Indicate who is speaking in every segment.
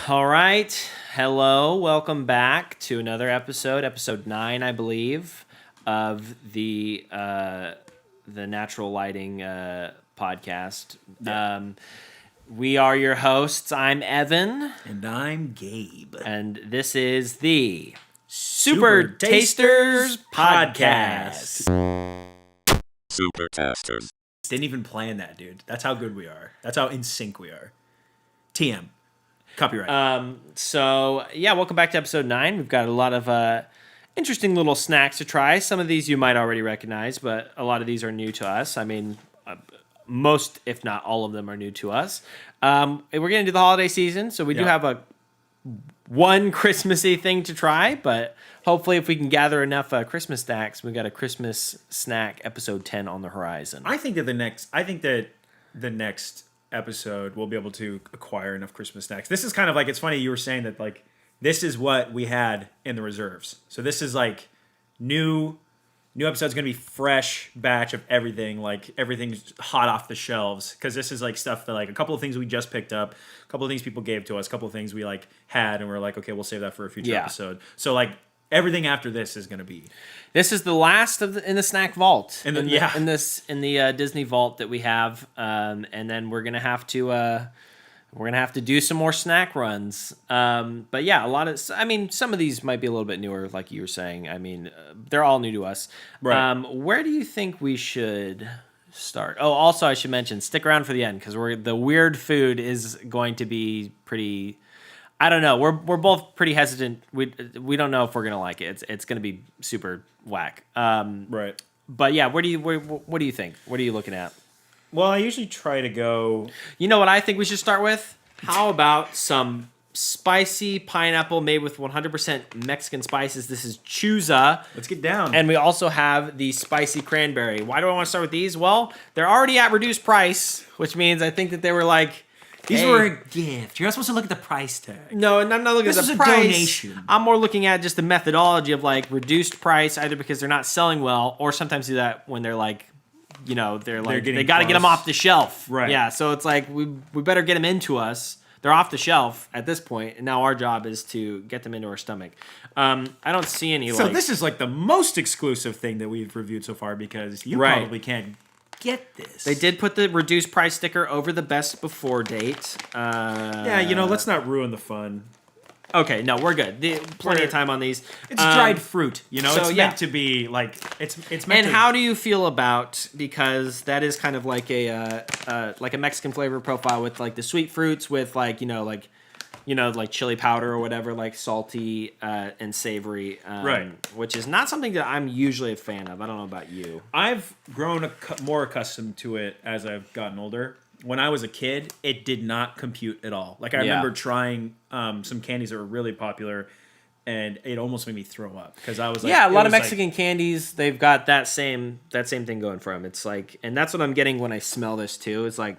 Speaker 1: All right. Hello. Welcome back to another episode 9, I believe, of the Natural Lighting podcast.
Speaker 2: Yeah.
Speaker 1: We are your hosts. I'm Evan.
Speaker 2: And I'm Gabe.
Speaker 1: And this is the Super Tasters Podcast.
Speaker 3: Super Tasters.
Speaker 2: Didn't even plan that, dude. That's how good we are. That's how in sync we are. TM. Copyright.
Speaker 1: Welcome back to episode 9. We've got a lot of interesting little snacks to try. Some of these you might already recognize, but a lot of these are new to us. I mean, most, if not all of them, are new to us. We're getting into the holiday season, so we do have one Christmassy thing to try, but hopefully if we can gather enough Christmas snacks, we've got a Christmas snack episode 10 on the horizon.
Speaker 2: I think that the next episode we'll be able to acquire enough Christmas snacks. This is kind of like, it's funny you were saying that, like, this is what we had in the reserves. So this is like new episode's gonna be fresh batch of everything, like everything's hot off the shelves, because this is like stuff that, like, a couple of things we just picked up, a couple of things people gave to us, a couple of things we like had and we're like, okay, we'll save that for a future episode. So like everything after this is gonna be.
Speaker 1: This is the last in the snack vault.
Speaker 2: In the
Speaker 1: Disney vault that we have, and then we're gonna have to do some more snack runs. But yeah, some of these might be a little bit newer, like you were saying. I mean, they're all new to us.
Speaker 2: Right.
Speaker 1: Where do you think we should start? Oh, also I should mention, stick around for the end, because the weird food is going to be pretty. I don't know. We're both pretty hesitant. We don't know if we're gonna like it. It's gonna be super whack.
Speaker 2: Right.
Speaker 1: But yeah, what do you think? What are you looking at?
Speaker 2: Well, I usually try to go.
Speaker 1: You know what I think we should start with? How about some spicy pineapple made with 100% Mexican spices? This is Chuza.
Speaker 2: Let's get down.
Speaker 1: And we also have the spicy cranberry. Why do I want to start with these? Well, they're already at reduced price, which means I think that they were like,
Speaker 2: these were a gift. You're not supposed to look at the price tag.
Speaker 1: No, and I'm not looking at the price.
Speaker 2: This is a donation.
Speaker 1: I'm more looking at just the methodology of, like, reduced price, either because they're not selling well, or sometimes do that when they're like, they got to get them off the shelf.
Speaker 2: Right.
Speaker 1: Yeah, so it's like we better get them into us. They're off the shelf at this point, and now our job is to get them into our stomach. I don't see any.
Speaker 2: So this is like the most exclusive thing that we've reviewed so far, because you probably can't get this.
Speaker 1: They did put the reduced price sticker over the best before date.
Speaker 2: Let's not ruin the fun.
Speaker 1: Okay, no, we're good. Plenty of time on these.
Speaker 2: It's dried fruit, so it's meant to be like it's meant.
Speaker 1: And how do you feel about, because that is kind of like a Mexican flavor profile with, like, the sweet fruits with, like like chili powder or whatever, like salty and savory,
Speaker 2: right?
Speaker 1: Which is not something that I'm usually a fan of. I don't know about you.
Speaker 2: I've grown more accustomed to it as I've gotten older. When I was a kid, it did not compute at all. Like, I remember trying some candies that were really popular, and it almost made me throw up, because I was like,
Speaker 1: a lot of Mexican candies, they've got that same thing going for them. It's like, and that's what I'm getting when I smell this too. It's like,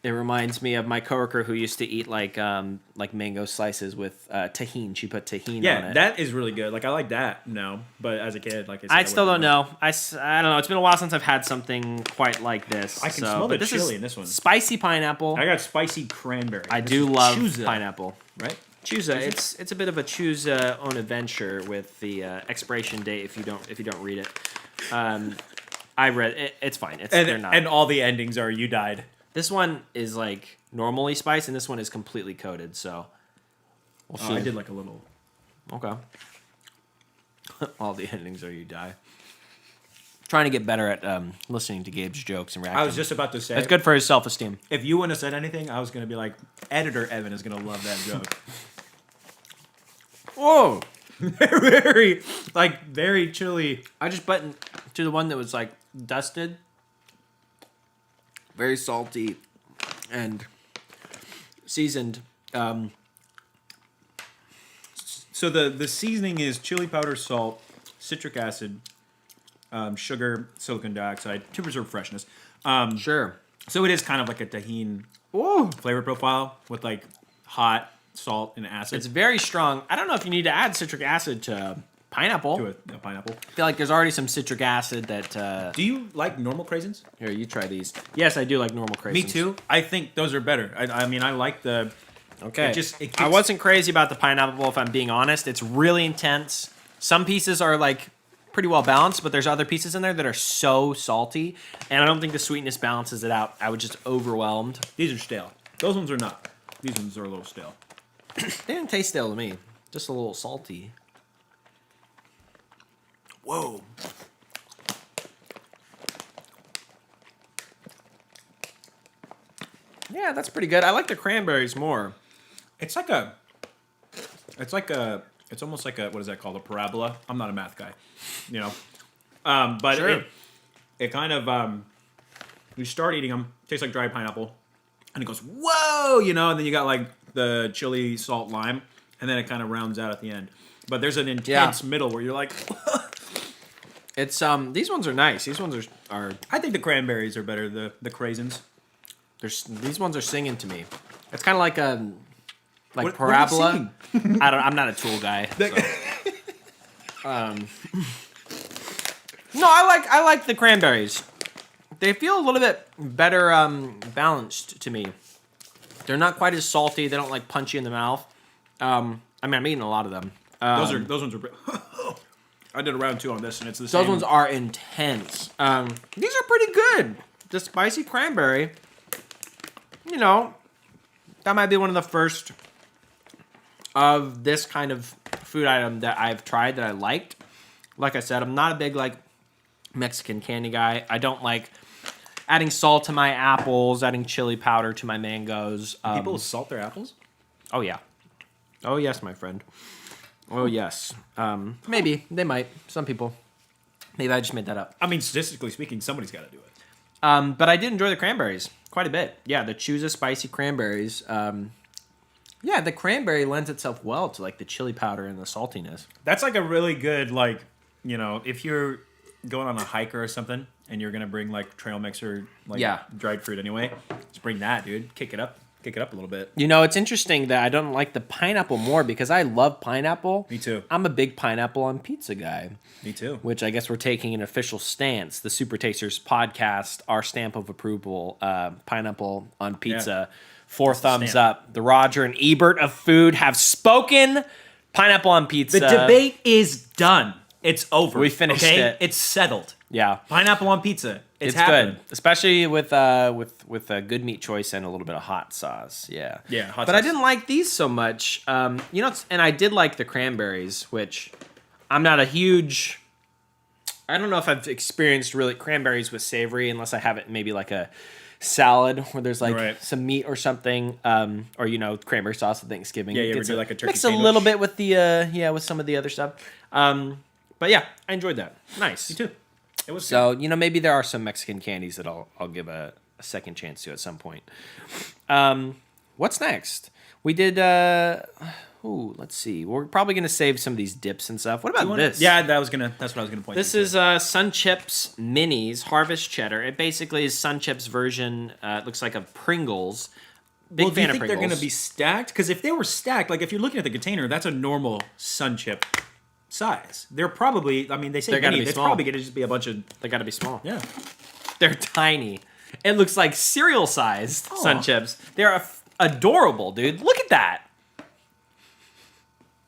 Speaker 1: it reminds me of my coworker who used to eat like mango slices with tahini. She put tahini on it.
Speaker 2: Yeah, that is really good. Like, I like that now, but as a kid, like I said,
Speaker 1: I still don't know. I don't know. It's been a while since I've had something quite like this.
Speaker 2: I can smell the chili in this one.
Speaker 1: Spicy pineapple.
Speaker 2: I got spicy cranberry.
Speaker 1: I do love pineapple.
Speaker 2: Right?
Speaker 1: Chuza. It's a bit of a choose own adventure with the expiration date if you don't read it. I read it. It's fine. They're not.
Speaker 2: And all the endings are "you died."
Speaker 1: This one is like normally spiced, and this one is completely coated. So we'll see.
Speaker 2: I did like a little.
Speaker 1: Okay. All the endings are "you die." Trying to get better at listening to Gabe's jokes and reacting.
Speaker 2: I was just about to say.
Speaker 1: It's good for his self-esteem.
Speaker 2: If you wouldn't have said anything, I was going to be like, editor Evan is going to love that joke.
Speaker 1: Whoa!
Speaker 2: very chilly.
Speaker 1: I just buttoned to the one that was like dusted. Very salty and seasoned.
Speaker 2: So the seasoning is chili powder, salt, citric acid, sugar, silicon dioxide to preserve freshness.
Speaker 1: Sure.
Speaker 2: So it is kind of like a tahini flavor profile with like hot salt and acid.
Speaker 1: It's very strong. I don't know if you need to add citric acid to pineapple.
Speaker 2: To a pineapple.
Speaker 1: I feel like there's already some citric acid that...
Speaker 2: Do you like normal craisins?
Speaker 1: Here, you try these. Yes, I do like normal craisins.
Speaker 2: Me too. I think those are better. I mean, I like the
Speaker 1: Okay.
Speaker 2: It
Speaker 1: I wasn't crazy about the pineapple, if I'm being honest. It's really intense. Some pieces are like pretty well balanced, but there's other pieces in there that are so salty, and I don't think the sweetness balances it out. I was just overwhelmed.
Speaker 2: These are stale. Those ones are not. These ones are a little stale.
Speaker 1: They didn't taste stale to me. Just a little salty. Whoa. Yeah, that's pretty good. I like the cranberries more.
Speaker 2: It's almost like a, what is that called? A parabola. I'm not a math guy, you know. But
Speaker 1: Sure.
Speaker 2: it kind of, you start eating them, tastes like dried pineapple, and it goes, whoa, you know, and then you got like the chili, salt, lime, and then it kind of rounds out at the end. But there's an intense middle where you're like,
Speaker 1: It's these ones are nice. These ones are
Speaker 2: I think the cranberries are better, the craisins.
Speaker 1: these ones are singing to me. It's kind of like a
Speaker 2: What are they
Speaker 1: parabola. I'm not a tool guy. So. No, I like the cranberries. They feel a little bit better balanced to me. They're not quite as salty. They don't like punch you in the mouth. I mean, I'm eating a lot of them.
Speaker 2: Those ones are. I did a round 2 on this, and it's the same.
Speaker 1: Those ones are intense. These are pretty good. The spicy cranberry, you know, that might be one of the first of this kind of food item that I've tried that I liked. Like I said, I'm not a big like Mexican candy guy. I don't like adding salt to my apples, adding chili powder to my mangoes.
Speaker 2: People salt their apples?
Speaker 1: Oh yeah. Oh yes, my friend. Oh yes. Maybe they might. Some people. Maybe I just made that up.
Speaker 2: I mean, statistically speaking, somebody's got to do it.
Speaker 1: But I did enjoy the cranberries quite a bit. Yeah, the Chuza spicy cranberries. Yeah, the cranberry lends itself well to like the chili powder and the saltiness.
Speaker 2: That's like a really good, like, you know, if you're going on a hiker or something and you're gonna bring like trail mix or like dried fruit anyway, just bring that, dude. Kick it up a little bit.
Speaker 1: You know, it's interesting that I don't like the pineapple more because I love pineapple.
Speaker 2: Me too.
Speaker 1: I'm a big pineapple on pizza guy.
Speaker 2: Me too.
Speaker 1: Which I guess we're taking an official stance. The Super Tasters podcast, our stamp of approval, pineapple on pizza. Yeah. 4 thumbs
Speaker 2: stamp.
Speaker 1: up. The Roger and Ebert of food have spoken. Pineapple on pizza.
Speaker 2: The debate is done. It's over.
Speaker 1: We finished it.
Speaker 2: It's settled.
Speaker 1: Yeah.
Speaker 2: Pineapple on pizza. It's
Speaker 1: good, especially with a good meat choice and a little bit of hot sauce. Yeah.
Speaker 2: Yeah, hot
Speaker 1: but
Speaker 2: sauce.
Speaker 1: I didn't like these so much. You know, and I did like the cranberries, which I'm not a huge. I don't know if I've experienced really cranberries with savory unless I have it maybe like a salad where there's like some meat or something, or you know, cranberry sauce at Thanksgiving.
Speaker 2: Yeah, you ever do like a turkey
Speaker 1: mix
Speaker 2: sandwich?
Speaker 1: a little bit with the with some of the other stuff. But yeah, I enjoyed that. Nice.
Speaker 2: Me too. It was
Speaker 1: so you know, maybe there are some Mexican candies that I'll give a second chance to at some point. What's next? We did. Let's see. We're probably gonna save some of these dips and stuff. What about this?
Speaker 2: Yeah, that's what I was gonna point.
Speaker 1: This is Sun Chips Minis Harvest Cheddar. It basically is Sun Chips version. It looks like a Pringles. Big fan
Speaker 2: do you
Speaker 1: of
Speaker 2: think
Speaker 1: Pringles.
Speaker 2: they're gonna be stacked? Because if they were stacked, like if you're looking at the container, that's a normal Sun Chip size. They're probably. I mean, they say
Speaker 1: They're gotta
Speaker 2: mini.
Speaker 1: be
Speaker 2: It's
Speaker 1: small.
Speaker 2: probably gonna just be a bunch of.
Speaker 1: They gotta be small.
Speaker 2: Yeah.
Speaker 1: They're tiny. It looks like cereal sized
Speaker 2: Aw.
Speaker 1: Sun Chips. They're adorable, dude. Look at that.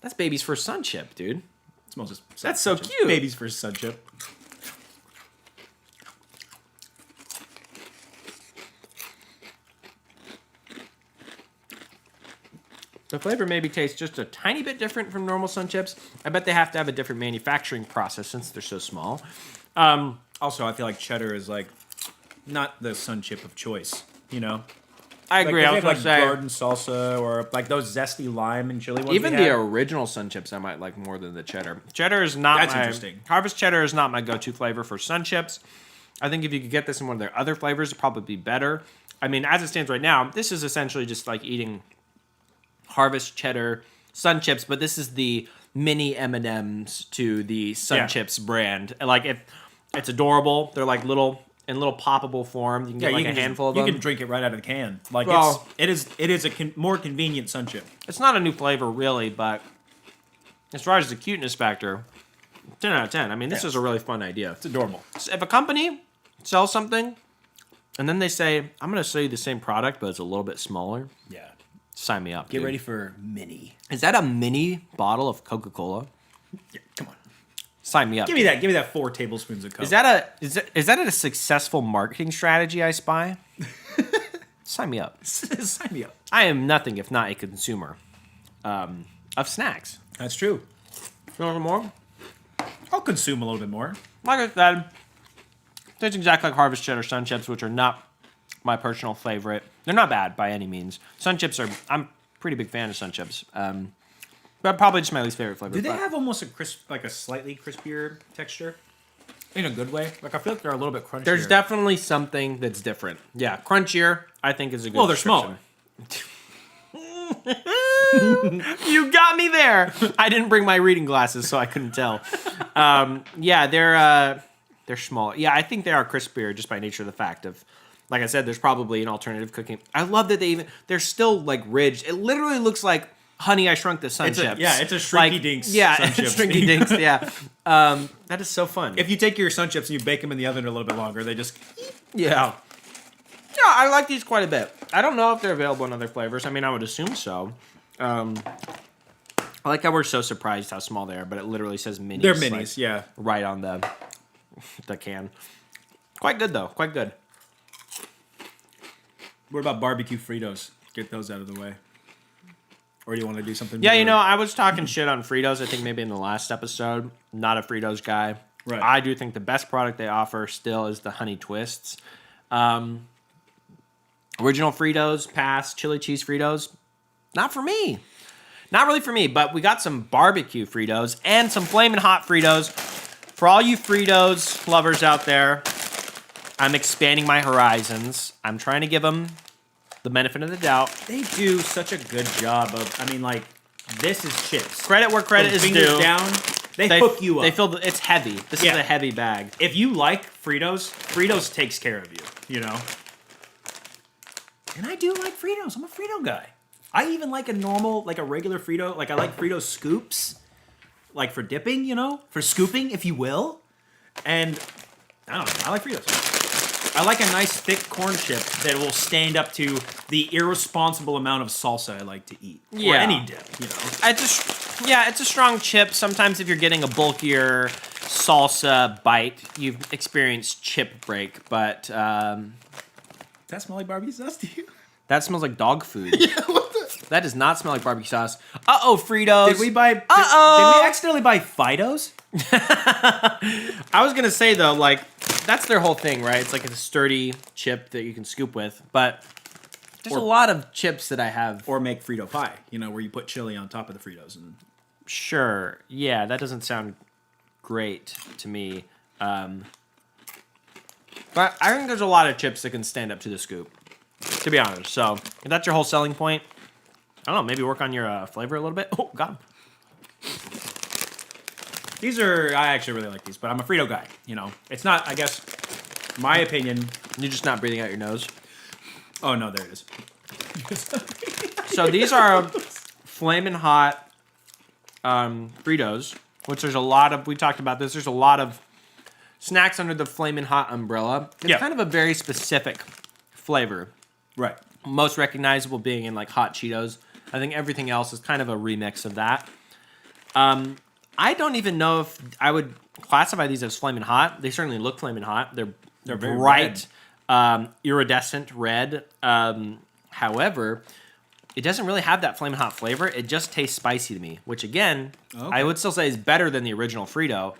Speaker 1: That's baby's first Sun Chip, dude.
Speaker 2: It smells just.
Speaker 1: That's so cute.
Speaker 2: Baby's first Sun Chip.
Speaker 1: The flavor maybe tastes just a tiny bit different from normal Sun Chips. I bet they have to have a different manufacturing process since they're so small.
Speaker 2: Also, I feel like cheddar is like not the Sun Chip of choice. You know.
Speaker 1: I agree.
Speaker 2: Like,
Speaker 1: I was
Speaker 2: they
Speaker 1: gonna
Speaker 2: have,
Speaker 1: say
Speaker 2: garden salsa or like those zesty lime and chili ones.
Speaker 1: even
Speaker 2: we
Speaker 1: the
Speaker 2: had.
Speaker 1: original Sun Chips I might like more than the cheddar. Cheddar is not
Speaker 2: That's
Speaker 1: my
Speaker 2: interesting.
Speaker 1: Harvest Cheddar is not my go-to flavor for Sun Chips. I think if you could get this in one of their other flavors, it'd probably be better. I mean, as it stands right now, this is essentially just like eating Harvest Cheddar Sun Chips, but this is the mini M&Ms to the Sun Chips brand. Like it's adorable. They're like little poppable form. You can get like a handful of them.
Speaker 2: You can drink it right out of the can. Like
Speaker 1: Well-
Speaker 2: it is a more convenient Sun Chip.
Speaker 1: It's not a new flavor really, but as far as the cuteness factor, 10 out of 10. I mean, this is a really fun idea.
Speaker 2: It's adorable.
Speaker 1: So if a company sells something and then they say, I'm going to sell you the same product, but it's a little bit smaller,
Speaker 2: Yeah.
Speaker 1: Sign me up.
Speaker 2: Get
Speaker 1: dude.
Speaker 2: ready for mini.
Speaker 1: Is that a mini bottle of Coca-Cola?
Speaker 2: Yeah, come on.
Speaker 1: Sign me up.
Speaker 2: Give me that. Give me that 4 tablespoons of Coke.
Speaker 1: Is that a successful marketing strategy, I spy? Sign me up.
Speaker 2: Sign me up.
Speaker 1: I am nothing if not a consumer of snacks.
Speaker 2: That's true.
Speaker 1: You want some more?
Speaker 2: I'll consume a little bit more.
Speaker 1: Like I said, tastes exactly like Harvest Cheddar Sun Chips, which are not my personal favorite. They're not bad by any means. Sun Chips are... I'm a pretty big fan of Sun Chips. But probably just my least favorite flavor.
Speaker 2: Do they have almost a slightly crispier texture? In a good way? Like, I feel like they're a little bit crunchier.
Speaker 1: There's definitely something that's different. Yeah, crunchier, I think, is a good
Speaker 2: Well, they're smaller.
Speaker 1: You got me there. I didn't bring my reading glasses, so I couldn't tell. Yeah, they're small. Yeah, I think they are crispier just by nature of the fact of, like I said, there's probably an alternative cooking. I love that they're still like ridged. It literally looks like Honey, I Shrunk the Sun Chips.
Speaker 2: It's a Shrinky Dinks
Speaker 1: Yeah,
Speaker 2: Sun Chips.
Speaker 1: Shrinky Dinks, yeah. That is so fun.
Speaker 2: If you take your Sun Chips and you bake them in the oven a little bit longer, they just...
Speaker 1: Yeah. Yeah, I like these quite a bit. I don't know if they're available in other flavors. I mean, I would assume so. I like how we're so surprised how small they are, but it literally says minis.
Speaker 2: They're minis, yeah.
Speaker 1: Right on the can. Quite good, though. Quite good.
Speaker 2: What about barbecue Fritos? Get those out of the way. Or do you want to do something
Speaker 1: Yeah,
Speaker 2: more?
Speaker 1: you know, I was talking shit on Fritos, I think maybe in the last episode. Not a Fritos guy.
Speaker 2: Right.
Speaker 1: I do think the best product they offer still is the Honey Twists. Original Fritos, pass. Chili cheese Fritos, not for me. Not really for me, but we got some barbecue Fritos and some flaming hot Fritos. For all you Fritos lovers out there, I'm expanding my horizons. I'm trying to give them the benefit of the doubt.
Speaker 2: They do such a good job of... I mean, like, this is chips.
Speaker 1: Credit where credit is
Speaker 2: Fingers
Speaker 1: due.
Speaker 2: down, they hook you up.
Speaker 1: They feel it's heavy. This is a heavy bag.
Speaker 2: If you like Fritos, Fritos takes care of you, you know? And I do like Fritos. I'm a Frito guy. I even like a regular Frito. Like, I like Frito scoops. Like, for dipping, you know? For scooping, if you will. And, I don't know. I like Fritos. I like a nice thick corn chip that will stand up to the irresponsible amount of salsa I like to eat.
Speaker 1: Yeah.
Speaker 2: Or any dip, you know?
Speaker 1: It's a strong chip. Sometimes if you're getting a bulkier salsa bite, you've experienced chip break, but
Speaker 2: Does that smell like barbecue sauce to you?
Speaker 1: that smells like dog food. That does not smell like barbecue sauce. Uh-oh, Fritos.
Speaker 2: Did we buy... Did we accidentally buy Fidos?
Speaker 1: I was going to say, though, like, that's their whole thing, right? It's like a sturdy chip that you can scoop with, but there's a lot of chips that I have.
Speaker 2: Or make Frito pie, you know, where you put chili on top of the Fritos. And
Speaker 1: Sure. Yeah, that doesn't sound great to me. But I think there's a lot of chips that can stand up to the scoop, to be honest. So if that's your whole selling point, I don't know, maybe work on your flavor a little bit. Oh, God.
Speaker 2: these are... I actually really like these, but I'm a Frito guy, you know. It's not, I guess, my opinion...
Speaker 1: You're just not breathing out your nose.
Speaker 2: Oh, no, there it is.
Speaker 1: So these are flaming hot Fritos, which there's a lot of... We talked about this. There's a lot of snacks under the flaming hot umbrella. It's kind of a very specific flavor.
Speaker 2: Right.
Speaker 1: Most recognizable being in like hot Cheetos. I think everything else is kind of a remix of that. I don't even know if I would classify these as flaming hot. They certainly look flaming hot. They're
Speaker 2: very
Speaker 1: bright, iridescent red. However, it doesn't really have that flaming hot flavor. It just tastes spicy to me, which again, I would still say is better than the original Frito.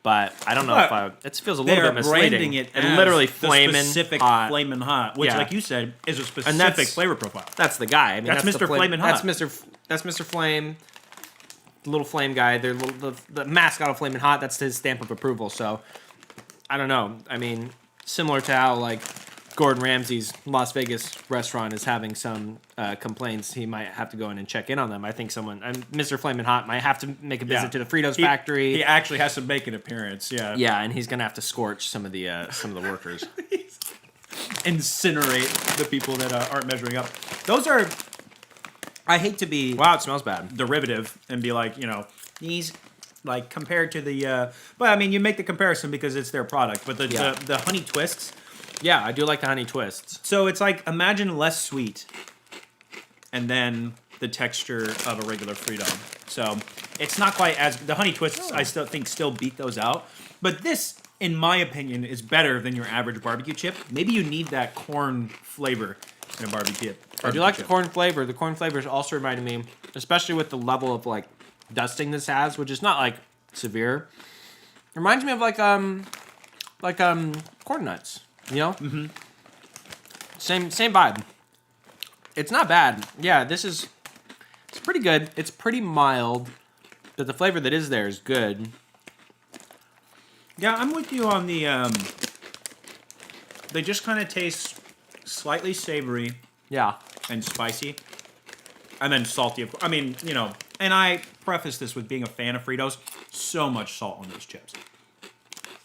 Speaker 1: But I don't know if it feels a little bit misleading.
Speaker 2: Branding it
Speaker 1: and literally flaming
Speaker 2: specific
Speaker 1: hot.
Speaker 2: flamin' hot, which, like you said, is a specific flavor profile.
Speaker 1: That's the guy. I mean,
Speaker 2: That's Mr. Flamin' Hot.
Speaker 1: That's Mr. Flame, the little flame guy. They're the mascot of Flamin' Hot. That's his stamp of approval. So I don't know. I mean, similar to how like Gordon Ramsay's Las Vegas restaurant is having some complaints, he might have to go in and check in on them. I think Mr. Flamin' Hot might have to make a visit to the Fritos factory.
Speaker 2: He actually has to make an appearance. Yeah.
Speaker 1: Yeah, and he's gonna have to scorch some of the workers.
Speaker 2: Incinerate the people that aren't measuring up. Those are... I hate to be...
Speaker 1: Wow, it smells bad.
Speaker 2: Derivative and be like, you know, these... Like, compared to the... but, I mean, you make the comparison because it's their product. But the Honey Twists...
Speaker 1: Yeah, I do like the Honey Twists.
Speaker 2: So it's like, imagine less sweet and then the texture of a regular Frito. So it's not quite as the honey twists. I still beat those out, but this, in my opinion, is better than your average barbecue chip. Maybe you need that corn flavor in a barbecue.
Speaker 1: I do like the corn flavor. The corn flavor is also reminding me, especially with the level of like dusting this has, which is not like severe. It reminds me of like corn nuts. You know, same vibe. It's not bad. Yeah, it's pretty good. It's pretty mild, but the flavor that is there is good.
Speaker 2: Yeah, I'm with you on the. They just kind of taste slightly savory.
Speaker 1: Yeah.
Speaker 2: And spicy, and then salty. I mean, you know, and I preface this with being a fan of Fritos. So much salt on those chips.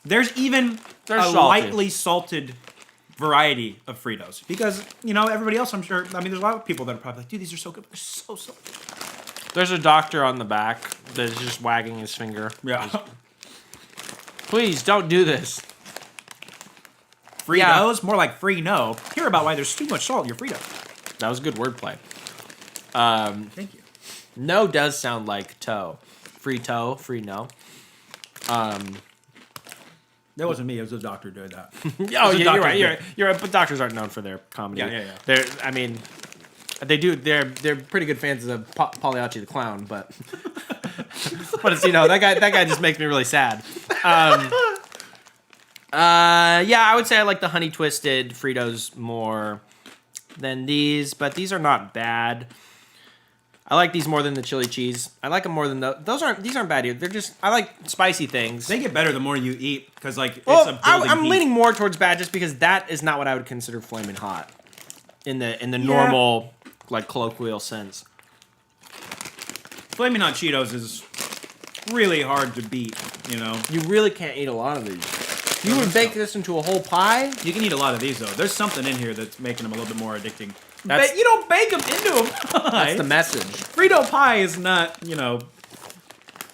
Speaker 2: There's even
Speaker 1: They're
Speaker 2: lightly salted variety of Fritos because, you know, everybody else, I'm sure. I mean, there's a lot of people that are probably like, dude, these are so good. They're so salty.
Speaker 1: There's a doctor on the back that's just wagging his finger.
Speaker 2: Yeah.
Speaker 1: Please don't do this.
Speaker 2: Fritos, more like free no. Hear about why there's too much salt in your Fritos.
Speaker 1: That was good wordplay.
Speaker 2: Thank you.
Speaker 1: No does sound like toe. Free toe, free no.
Speaker 2: That wasn't me. It was the doctor doing that.
Speaker 1: Oh, yeah, you're right.
Speaker 2: did.
Speaker 1: You're right. But doctors aren't known for their comedy.
Speaker 2: Yeah.
Speaker 1: I mean, they do. They're pretty good fans of Pagliacci the clown, but but it's, you know, that guy just makes me really sad. Yeah, I would say I like the honey twisted Fritos more than these, but these are not bad. I like these more than the chili cheese. I like them more than these aren't bad either. They're just, I like spicy things.
Speaker 2: They get better the more you eat because, like,
Speaker 1: Well,
Speaker 2: it's a building
Speaker 1: I'm
Speaker 2: heat.
Speaker 1: leaning more towards bad just because that is not what I would consider flaming hot in the normal, like, colloquial sense.
Speaker 2: Flaming Hot Cheetos is really hard to beat, you know?
Speaker 1: You really can't eat a lot of these. You would bake this into a whole pie?
Speaker 2: You can eat a lot of these, though. There's something in here that's making them a little bit more addicting.
Speaker 1: That's-
Speaker 2: You don't bake them into a pie.
Speaker 1: That's the message.
Speaker 2: Frito pie is not, you know...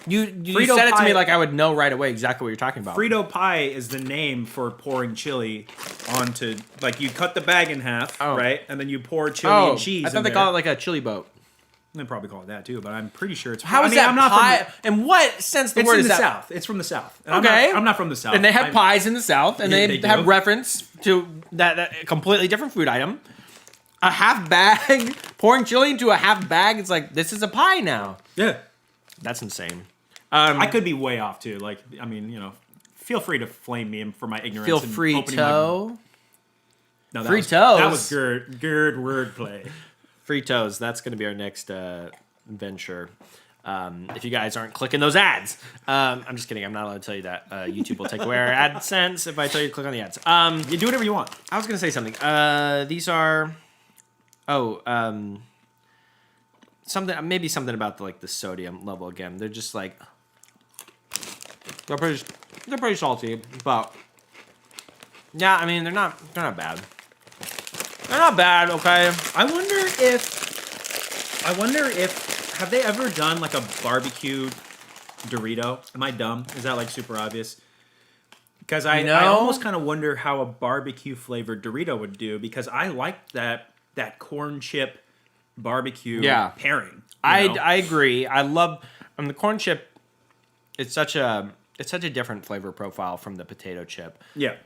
Speaker 1: You
Speaker 2: Frito
Speaker 1: said it to
Speaker 2: pie-
Speaker 1: me like I would know right away exactly what you're talking about.
Speaker 2: Frito pie is the name for pouring chili onto... Like, you cut the bag in half, right? And then you pour chili and cheese
Speaker 1: I thought
Speaker 2: in
Speaker 1: they
Speaker 2: there.
Speaker 1: call it like a chili boat.
Speaker 2: They probably call it that, too, but I'm pretty sure it's...
Speaker 1: How is that
Speaker 2: I'm not
Speaker 1: pie?
Speaker 2: From
Speaker 1: In what sense the
Speaker 2: it's
Speaker 1: word
Speaker 2: from
Speaker 1: is
Speaker 2: the
Speaker 1: that?
Speaker 2: South. It's from the South. And
Speaker 1: Okay.
Speaker 2: I'm not from the South.
Speaker 1: And they have pies in the South, and
Speaker 2: Yeah,
Speaker 1: they
Speaker 2: they
Speaker 1: have
Speaker 2: do.
Speaker 1: reference to that completely different food item. A half bag, pouring chili into a half bag, it's like, this is a pie now.
Speaker 2: Yeah.
Speaker 1: That's insane.
Speaker 2: I could be way off, too. Like, I mean, you know, feel free to flame me for my ignorance.
Speaker 1: Feel
Speaker 2: and
Speaker 1: free
Speaker 2: opening
Speaker 1: to.
Speaker 2: No, that
Speaker 1: Fritos.
Speaker 2: That was good wordplay.
Speaker 1: Fritos, that's going to be our next venture. If you guys aren't clicking those ads. I'm just kidding. I'm not allowed to tell you that. YouTube will take away our AdSense if I tell you to click on the ads.
Speaker 2: You do whatever you want.
Speaker 1: I was going to say something. These are... something about the sodium level again. They're just like... They're pretty salty, but... Yeah, I mean, they're not bad. They're not bad, okay?
Speaker 2: I wonder if have they ever done like a barbecue Dorito? Am I dumb? Is that like super obvious? Because I almost kind of wonder how a barbecue flavored Dorito would do because I like that corn chip barbecue pairing.
Speaker 1: I agree. I love the corn chip. It's such a different flavor profile from the potato chip.
Speaker 2: Yeah.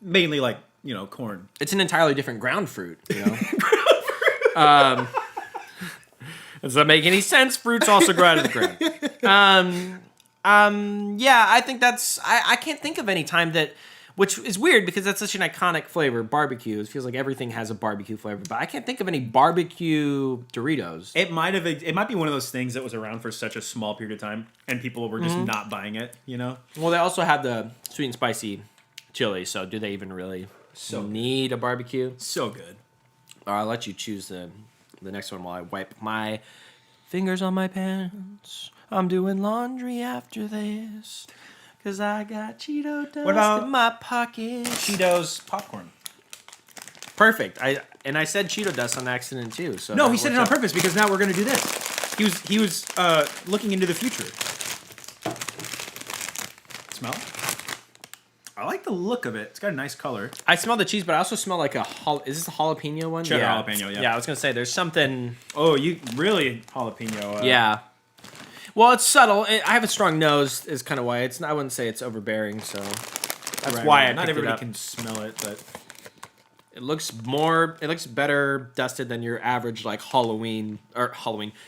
Speaker 2: Mainly like, you know, corn.
Speaker 1: It's an entirely different ground fruit, you know. Does that make any sense? Fruits also grow out of the ground. Yeah, I think that's... I can't think of any time that... Which is weird because that's such an iconic flavor. Barbecue. It feels like everything has a barbecue flavor. But I can't think of any barbecue Doritos.
Speaker 2: It might be one of those things that was around for such a small period of time and people were just not buying it, you know?
Speaker 1: Well, they also have the sweet and spicy chili. So do they even really need a barbecue?
Speaker 2: So good.
Speaker 1: I'll let you choose the next one while I wipe my fingers on my pants. I'm doing laundry after this. Because I got Cheeto dust in my pocket.
Speaker 2: Cheetos popcorn.
Speaker 1: Perfect. I said Cheeto dust on accident too. So
Speaker 2: No, he said it on purpose because now we're going to do this. He was looking into the future. Smell? I like the look of it. It's got a nice color.
Speaker 1: I smell the cheese, but I also smell like is this a jalapeno one?
Speaker 2: Cheddar jalapeno, yeah.
Speaker 1: Yeah, I was gonna say there's something.
Speaker 2: Oh, you really jalapeno.
Speaker 1: Yeah. Well, it's subtle. I have a strong nose, is kind of why it's. I wouldn't say it's overbearing, so that's why I
Speaker 2: not
Speaker 1: picked
Speaker 2: everybody
Speaker 1: it up.
Speaker 2: can smell it, but
Speaker 1: It looks better dusted than your average like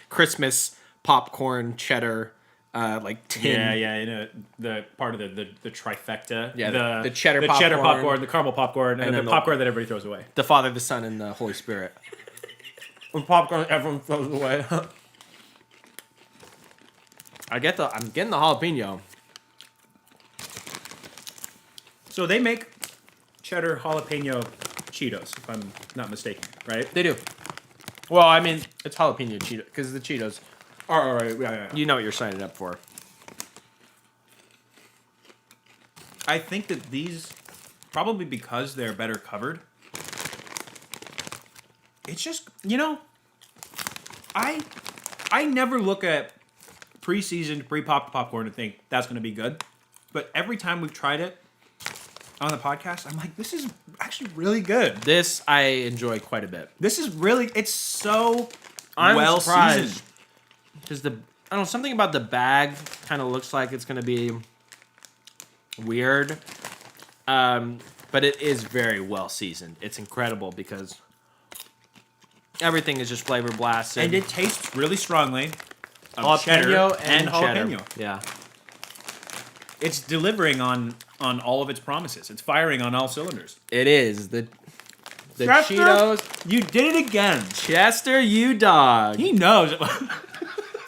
Speaker 1: Christmas popcorn cheddar like tin.
Speaker 2: yeah, you know the part of the trifecta.
Speaker 1: Yeah, the cheddar
Speaker 2: cheddar
Speaker 1: popcorn,
Speaker 2: popcorn, the caramel popcorn, and the
Speaker 1: then
Speaker 2: popcorn that everybody throws away.
Speaker 1: The Father, the Son, and the Holy Spirit. The popcorn everyone throws away. I'm getting the jalapeno.
Speaker 2: So they make cheddar jalapeno Cheetos, if I'm not mistaken, right?
Speaker 1: They do. Well, I mean, it's jalapeno Cheetos because the Cheetos.
Speaker 2: All right, yeah.
Speaker 1: You know what you're signing up for.
Speaker 2: I think that these, probably because they're better covered, it's just, I never look at pre-seasoned, pre-popped popcorn and think that's going to be good. But every time we've tried it on the podcast, I'm like, this is actually really good.
Speaker 1: This I enjoy quite a bit.
Speaker 2: This is really, it's so
Speaker 1: I'm
Speaker 2: well
Speaker 1: surprised.
Speaker 2: seasoned.
Speaker 1: Because I don't know, something about the bag kind of looks like it's going to be weird. But it is very well seasoned. It's incredible because everything is just flavor blasted.
Speaker 2: And it tastes really strongly of cheddar
Speaker 1: jalapeno
Speaker 2: and jalapeno.
Speaker 1: cheddar. Yeah.
Speaker 2: It's delivering on all of its promises. It's firing on all cylinders.
Speaker 1: It is. The
Speaker 2: Chester,
Speaker 1: Cheetos.
Speaker 2: You did it again.
Speaker 1: Chester, you dog.
Speaker 2: He knows.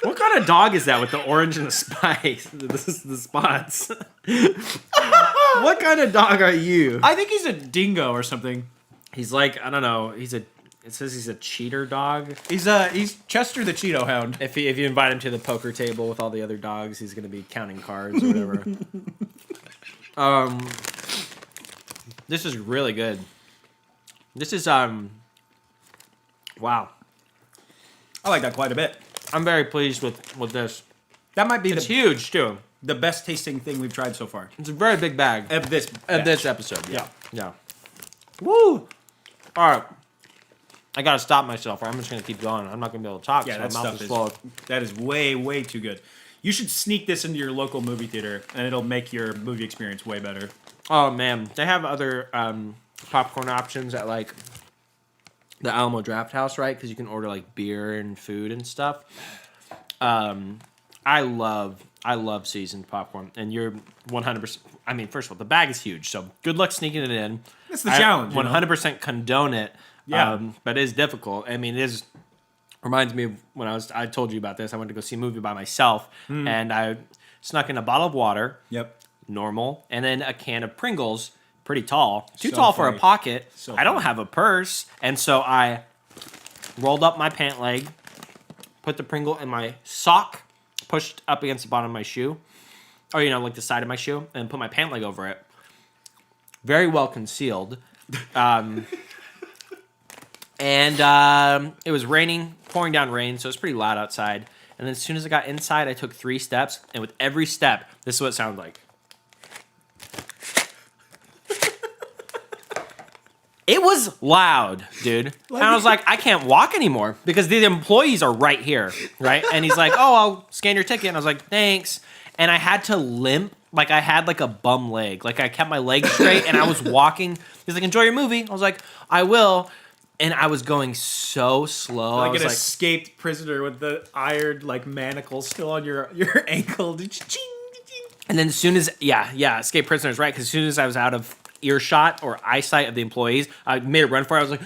Speaker 1: What kind of dog is that with the orange and the spice? the spots. What kind of dog are you?
Speaker 2: I think he's a dingo or something.
Speaker 1: He's like, I don't know. It says he's a cheater dog.
Speaker 2: He's Chester the Cheeto Hound.
Speaker 1: If you invite him to the poker table with all the other dogs, he's gonna be counting cards or whatever. This is really good. This is wow.
Speaker 2: I like that quite a bit.
Speaker 1: I'm very pleased with this.
Speaker 2: That might be
Speaker 1: It's huge too.
Speaker 2: the best tasting thing we've tried so far.
Speaker 1: It's a very big bag
Speaker 2: Of this
Speaker 1: of this
Speaker 2: batch.
Speaker 1: episode. Yeah. Woo! All right. I gotta stop myself, or I'm just gonna keep going. I'm not gonna be able to talk.
Speaker 2: Yeah,
Speaker 1: so
Speaker 2: that
Speaker 1: my mouth
Speaker 2: stuff
Speaker 1: is full.
Speaker 2: that is way, way too good. You should sneak this into your local movie theater, and it'll make your movie experience way better.
Speaker 1: Oh man, they have other popcorn options at like the Alamo Draft House, right? Because you can order like beer and food and stuff. I love seasoned popcorn, and you're 100%. I mean, first of all, the bag is huge, so good luck sneaking it in.
Speaker 2: That's the challenge.
Speaker 1: 100% condone it.
Speaker 2: Yeah.
Speaker 1: But it is difficult. I mean, reminds me of when I told you about this. I went to go see a movie by myself, and I snuck in a bottle of water.
Speaker 2: Yep.
Speaker 1: Normal, and then a can of Pringles, pretty tall, too
Speaker 2: So
Speaker 1: tall for a
Speaker 2: funny.
Speaker 1: pocket.
Speaker 2: So
Speaker 1: I don't
Speaker 2: funny.
Speaker 1: have a purse, and so I rolled up my pant leg, put the Pringle in my sock, pushed up against the bottom of my shoe, or like the side of my shoe, and put my pant leg over it. Very well concealed, and it was raining, pouring down rain, so it was pretty loud outside. And then as soon as I got inside, I took 3 steps, and with every step, this is what it sounded like. It was loud, dude. And I was like, I can't walk anymore because the employees are right here, right? And he's like, oh, I'll scan your ticket. And I was like, thanks. And I had to limp. Like, I had like a bum leg. Like, I kept my legs straight and I was walking. He's like, enjoy your movie. I was like, I will. And I was going so slow. I
Speaker 2: Like
Speaker 1: was
Speaker 2: an
Speaker 1: like,
Speaker 2: escaped prisoner with the iron manacles still on your ankle.
Speaker 1: and then as soon as, escape prisoners, right? Because as soon as I was out of earshot or eyesight of the employees, I made a run for it. I was like,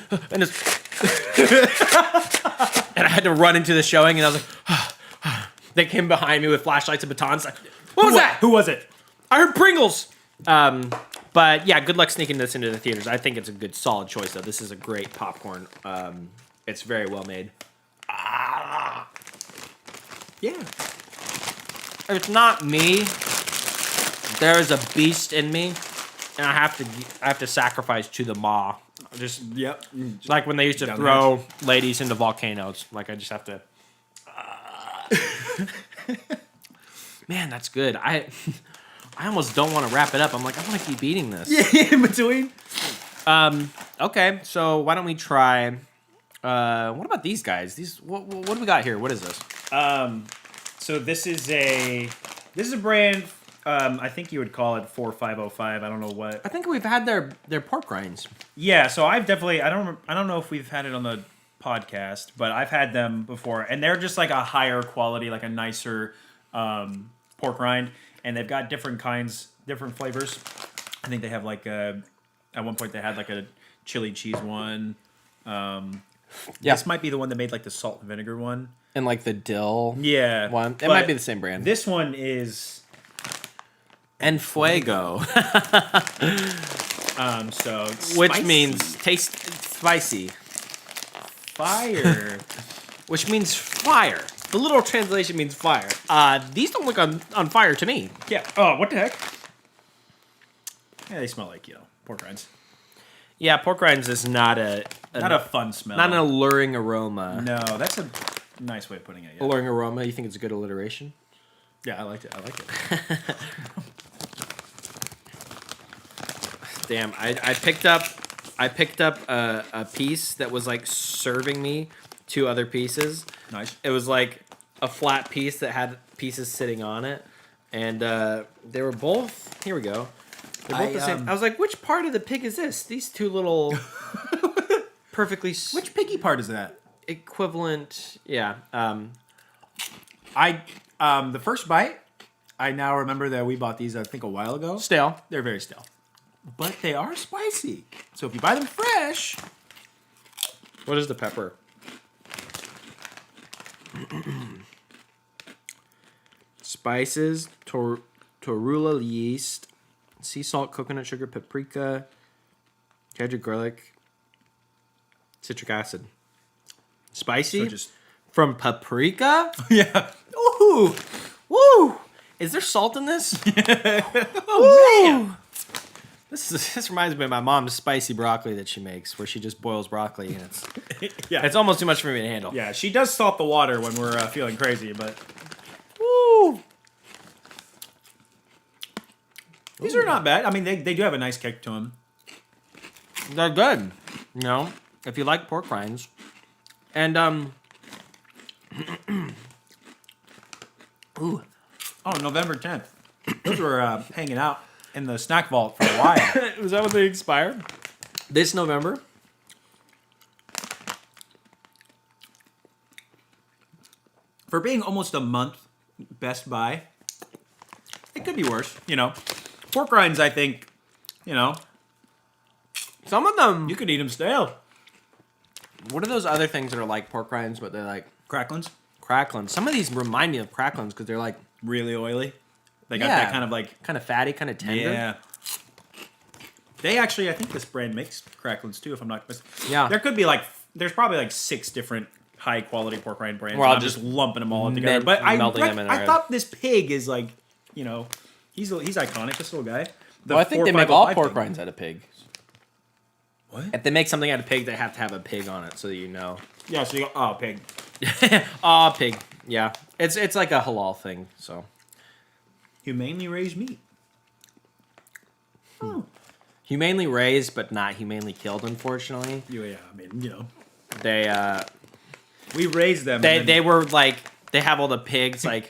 Speaker 1: and I had to run into the showing, and I was like, they came behind me with flashlights and batons. Like, what was that?
Speaker 2: Who was it?
Speaker 1: I heard Pringles. But yeah, good luck sneaking this into the theaters. I think it's a good, solid choice, though. This is a great popcorn. It's very well made.
Speaker 2: Yeah.
Speaker 1: If it's not me, there is a beast in me, and I have to sacrifice to the maw. Just
Speaker 2: Yep.
Speaker 1: like when they used to
Speaker 2: Down the
Speaker 1: throw ladies into volcanoes. Like, I just have to. I Man, that's good. I I almost don't want to wrap it up. I'm like, I want to keep eating this.
Speaker 2: Yeah, in between.
Speaker 1: Okay, so why don't we try? What about these guys? What do we got here? What is this?
Speaker 2: So this is a brand. I think you would call it 4505. I don't know what.
Speaker 1: I think we've had their pork rinds.
Speaker 2: Yeah, so I've definitely. I don't know if we've had it on the podcast, but I've had them before, and they're just like a higher quality, like a nicer pork rind, and they've got different kinds, different flavors. I think they have like at one point they had like a chili cheese one. This might be the one that made like the salt and vinegar one.
Speaker 1: And like the dill
Speaker 2: one.
Speaker 1: It might be the same brand.
Speaker 2: This one is
Speaker 1: En Fuego.
Speaker 2: So
Speaker 1: Which
Speaker 2: spicy.
Speaker 1: means taste spicy.
Speaker 2: Fire.
Speaker 1: Which means fire. The literal translation means fire. These don't look on fire to me.
Speaker 2: Yeah. Oh, what the heck? Yeah, they smell like, pork rinds.
Speaker 1: Yeah, pork rinds is not a
Speaker 2: fun smell.
Speaker 1: not an alluring aroma.
Speaker 2: No, that's a nice way of putting it. Yeah,
Speaker 1: Alluring aroma. You think it's a good alliteration?
Speaker 2: yeah, I liked it.
Speaker 1: Damn, I picked up a piece that was like serving me two other pieces.
Speaker 2: Nice.
Speaker 1: It was like a flat piece that had pieces sitting on it, and they were both. Here we go. They're both the same. I was like, which part of the pig is this? These two little perfectly
Speaker 2: Which piggy part is that?
Speaker 1: equivalent. Yeah.
Speaker 2: The first bite, I now remember that we bought these, I think, a while ago.
Speaker 1: Stale.
Speaker 2: They're very stale. But they are spicy. So if you buy them fresh...
Speaker 1: What is the pepper? Spices, torula yeast, sea salt, coconut sugar, paprika, shredded garlic, citric acid. Spicy?
Speaker 2: So just...
Speaker 1: From paprika?
Speaker 2: Yeah.
Speaker 1: Ooh! Woo! Is there salt in this?
Speaker 2: Oh, man!
Speaker 1: This reminds me of my mom's spicy broccoli that she makes, where she just boils broccoli, and
Speaker 2: Yeah.
Speaker 1: it's almost too much for me to handle.
Speaker 2: Yeah, she does salt the water when we're feeling crazy, but...
Speaker 1: Woo!
Speaker 2: These are not bad. I mean, they do have a nice kick to them.
Speaker 1: They're good. You know, if you like pork rinds. And, ooh.
Speaker 2: Oh, November 10th. Those were hanging out in the snack vault for a while.
Speaker 1: Was that when they expired? This November?
Speaker 2: For being almost a month Best Buy, it could be worse, Pork rinds, I think,
Speaker 1: Some of them.
Speaker 2: you could eat them stale.
Speaker 1: What are those other things that are like pork rinds, but they're like
Speaker 2: Cracklins,
Speaker 1: cracklins? Some of these remind me of cracklins because they're like
Speaker 2: really oily. They got that kind of like...
Speaker 1: kind of fatty, kind of tender.
Speaker 2: Yeah. They actually, I think this brand makes cracklins too, if I'm not mistaken.
Speaker 1: Yeah.
Speaker 2: There could be there's probably 6 different high quality pork rind brands.
Speaker 1: Well,
Speaker 2: and I'm just lumping them all together. But
Speaker 1: melting them in
Speaker 2: I
Speaker 1: there.
Speaker 2: thought this pig is he's iconic, this little guy.
Speaker 1: Well, I think they make all pork
Speaker 2: pig.
Speaker 1: rinds out of pigs.
Speaker 2: What?
Speaker 1: If they make something out of pig, they have to have a pig on it so that you know.
Speaker 2: Yeah, so you go, oh, pig.
Speaker 1: Aw, pig. Yeah. It's like a halal thing, so.
Speaker 2: Humanely raised meat. Oh.
Speaker 1: Humanely raised, but not humanely killed, unfortunately.
Speaker 2: Yeah, I mean,
Speaker 1: They,
Speaker 2: we raised them.
Speaker 1: they were like, they have all the pigs, like,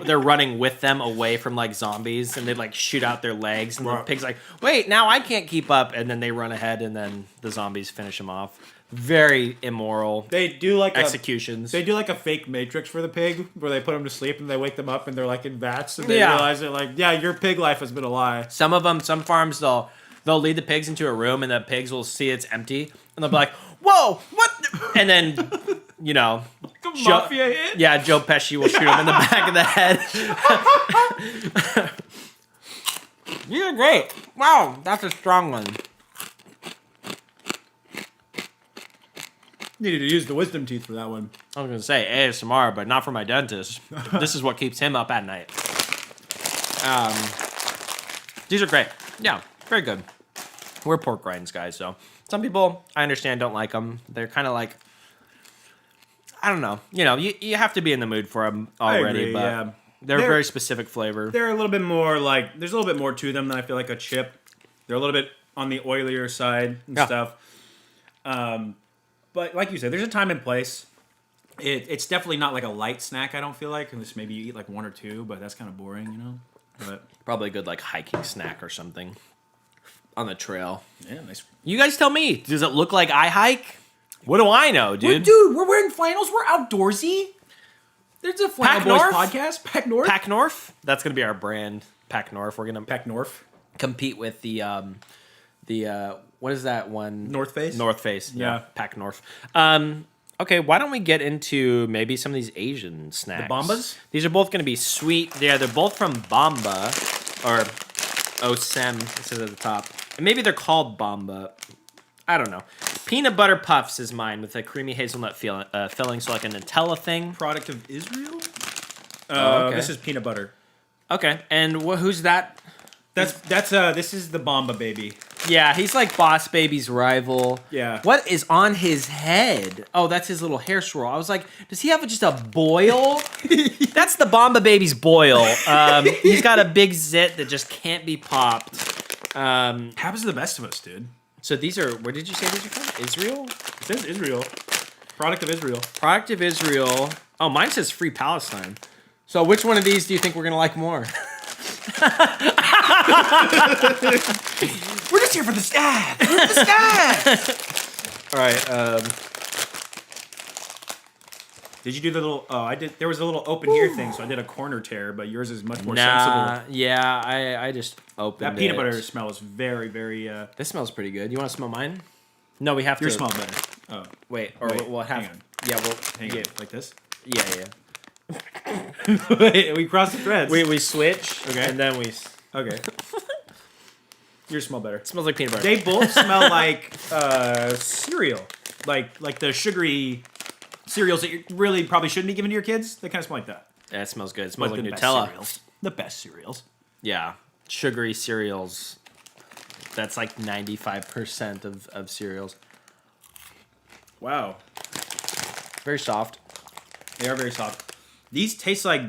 Speaker 1: they're running with them away from, like, zombies, and they, like, shoot out their legs, and the pig's like, wait, now I can't keep up, and then they run ahead, and then the zombies finish them off. Very immoral
Speaker 2: They do
Speaker 1: executions.
Speaker 2: They do like a fake Matrix for the pig, where they put them to sleep and they wake them up and they're like in vats, and they
Speaker 1: Yeah.
Speaker 2: realize that your pig life has been a lie.
Speaker 1: Some of them, some farms, they'll lead the pigs into a room, and the pigs will see it's empty, and they'll be like, whoa, what? And then,
Speaker 2: Mafia hit.
Speaker 1: Yeah, Joe Pesci will shoot him in the back of the head. You're great. Wow, that's a strong one.
Speaker 2: Needed to use the wisdom teeth for that one.
Speaker 1: I was going to say ASMR, but not for my dentist. This is what keeps him up at night. These are great. Yeah, very good. We're pork rinds guys, so some people, I understand, don't like them. They're kind of like, I don't know. You have to be in the mood for them already.
Speaker 2: I agree,
Speaker 1: but
Speaker 2: yeah.
Speaker 1: They're a very specific flavor.
Speaker 2: They're a little bit more like, there's a little bit more to them than I feel like a chip. They're a little bit on the oilier side and stuff. But like you said, there's a time and place. It's definitely not like a light snack, I don't feel like. Unless maybe you eat like one or two, but that's kind of boring, you know? But
Speaker 1: Probably a good like hiking snack or something on the trail.
Speaker 2: yeah, nice.
Speaker 1: You guys tell me. Does it look like I hike? What do I know, dude?
Speaker 2: Dude, we're wearing flannels. We're outdoorsy. There's a Flannel
Speaker 1: Pack
Speaker 2: Boys
Speaker 1: North?
Speaker 2: podcast. Pack North.
Speaker 1: Pack North? That's gonna be our brand. Pack North. We're gonna
Speaker 2: Pack North.
Speaker 1: compete with the what is that one?
Speaker 2: North Face?
Speaker 1: North Face.
Speaker 2: Yeah.
Speaker 1: Pack North. Okay, why don't we get into maybe some of these Asian snacks?
Speaker 2: The Bombas?
Speaker 1: These are both going to be sweet. Yeah, they're both from Bomba or Osem. It says at the top, and maybe they're called Bomba. I don't know. Peanut butter puffs is mine with a creamy hazelnut filling, so like a Nutella thing.
Speaker 2: Product of Israel?
Speaker 1: Okay.
Speaker 2: This is peanut butter.
Speaker 1: Okay, and who's that?
Speaker 2: This is the Bomba baby.
Speaker 1: Yeah, he's like Boss Baby's rival.
Speaker 2: Yeah.
Speaker 1: What is on his head? Oh, that's his little hair swirl. I was like, does he have just a boil? That's the Bomba Baby's boil. He's got a big zit that just can't be popped.
Speaker 2: Happens to the best of us, dude.
Speaker 1: So these are, where did you say these are from? Israel?
Speaker 2: It says Israel. Product of Israel.
Speaker 1: Product of Israel. Oh, mine says Free Palestine. So which one of these do you think we're going to like more?
Speaker 2: We're just here for the stack. We're the stack.
Speaker 1: All right.
Speaker 2: Did you do the little? Oh, I did. There was a little open here thing, so I did a corner tear. But yours is much more sensible.
Speaker 1: Yeah, I just opened
Speaker 2: That peanut
Speaker 1: it.
Speaker 2: butter smell is very, very.
Speaker 1: This smells pretty good. You want to smell mine? No, we have
Speaker 2: Yours
Speaker 1: to.
Speaker 2: smell better. Oh,
Speaker 1: Wait, or
Speaker 2: Wait,
Speaker 1: we'll have.
Speaker 2: hang on.
Speaker 1: Yeah, we'll
Speaker 2: hang
Speaker 1: yeah,
Speaker 2: on, like this.
Speaker 1: yeah.
Speaker 2: Wait, we crossed the threads.
Speaker 1: We switch.
Speaker 2: Okay.
Speaker 1: And then we.
Speaker 2: Okay. Yours smell better.
Speaker 1: It smells like peanut butter.
Speaker 2: They both smell like cereal, like the sugary cereals that you really probably shouldn't be giving to your kids. They kind of smell like that.
Speaker 1: Yeah, it smells good. It smells
Speaker 2: But
Speaker 1: like
Speaker 2: the best
Speaker 1: Nutella.
Speaker 2: cereals. The best cereals.
Speaker 1: Yeah, sugary cereals. That's like 95% of cereals.
Speaker 2: Wow.
Speaker 1: Very soft.
Speaker 2: They are very soft. These taste like,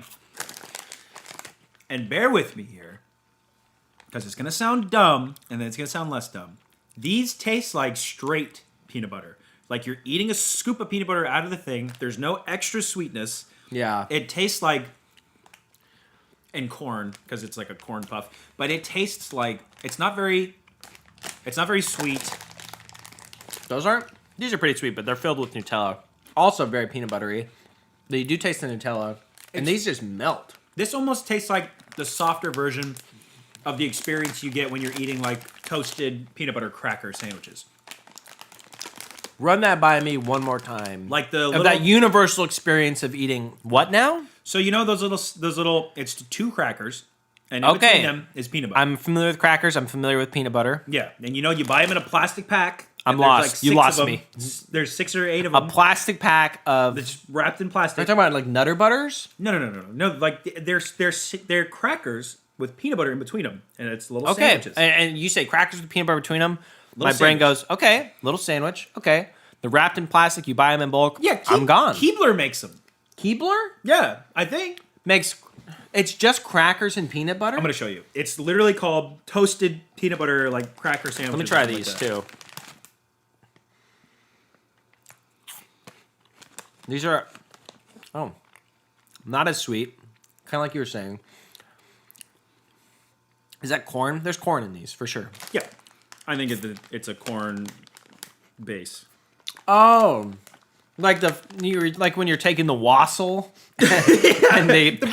Speaker 2: and bear with me here, because it's going to sound dumb, and then it's going to sound less dumb. These taste like straight peanut butter. Like you're eating a scoop of peanut butter out of the thing. There's no extra sweetness.
Speaker 1: Yeah.
Speaker 2: It tastes like, and corn, because it's like a corn puff, but it tastes like, it's not very sweet.
Speaker 1: These are pretty sweet, but they're filled with Nutella. Also very peanut buttery. They do taste the Nutella, and these just melt.
Speaker 2: This almost tastes like the softer version of the experience you get when you're eating like toasted peanut butter cracker sandwiches.
Speaker 1: Run that by me one more time.
Speaker 2: Like the
Speaker 1: of
Speaker 2: little,
Speaker 1: that universal experience of eating what now?
Speaker 2: so you know those little it's two crackers, and in
Speaker 1: Okay.
Speaker 2: between them is peanut butter.
Speaker 1: I'm familiar with crackers. I'm familiar with peanut butter.
Speaker 2: Yeah, and you know you buy them in a plastic pack.
Speaker 1: I'm
Speaker 2: and there's,
Speaker 1: lost.
Speaker 2: like,
Speaker 1: You
Speaker 2: 6
Speaker 1: lost
Speaker 2: of
Speaker 1: me.
Speaker 2: them. There's 6 or 8 of
Speaker 1: A
Speaker 2: them.
Speaker 1: plastic pack of.
Speaker 2: That's wrapped in
Speaker 1: Are
Speaker 2: plastic.
Speaker 1: you talking about like Nutter Butters?
Speaker 2: No. Like they're crackers with peanut butter in between them, and it's little
Speaker 1: Okay,
Speaker 2: sandwiches.
Speaker 1: and you say crackers with peanut butter between them. My
Speaker 2: Little
Speaker 1: brain
Speaker 2: sandwich.
Speaker 1: goes, okay, little sandwich. Okay, they're wrapped in plastic. You buy them in bulk.
Speaker 2: Yeah,
Speaker 1: I'm gone.
Speaker 2: Keebler makes them.
Speaker 1: Keebler
Speaker 2: Yeah, I think.
Speaker 1: makes. It's just crackers and peanut butter.
Speaker 2: I'm gonna show you. It's literally called toasted peanut butter like cracker sandwiches.
Speaker 1: Let me try
Speaker 2: or something
Speaker 1: these
Speaker 2: like that.
Speaker 1: too. These are, not as sweet. Kind of like you were saying. Is that corn? There's corn in these for sure.
Speaker 2: Yeah, I think it's a corn base.
Speaker 1: Oh, like like when you're taking the wassail and they
Speaker 2: brain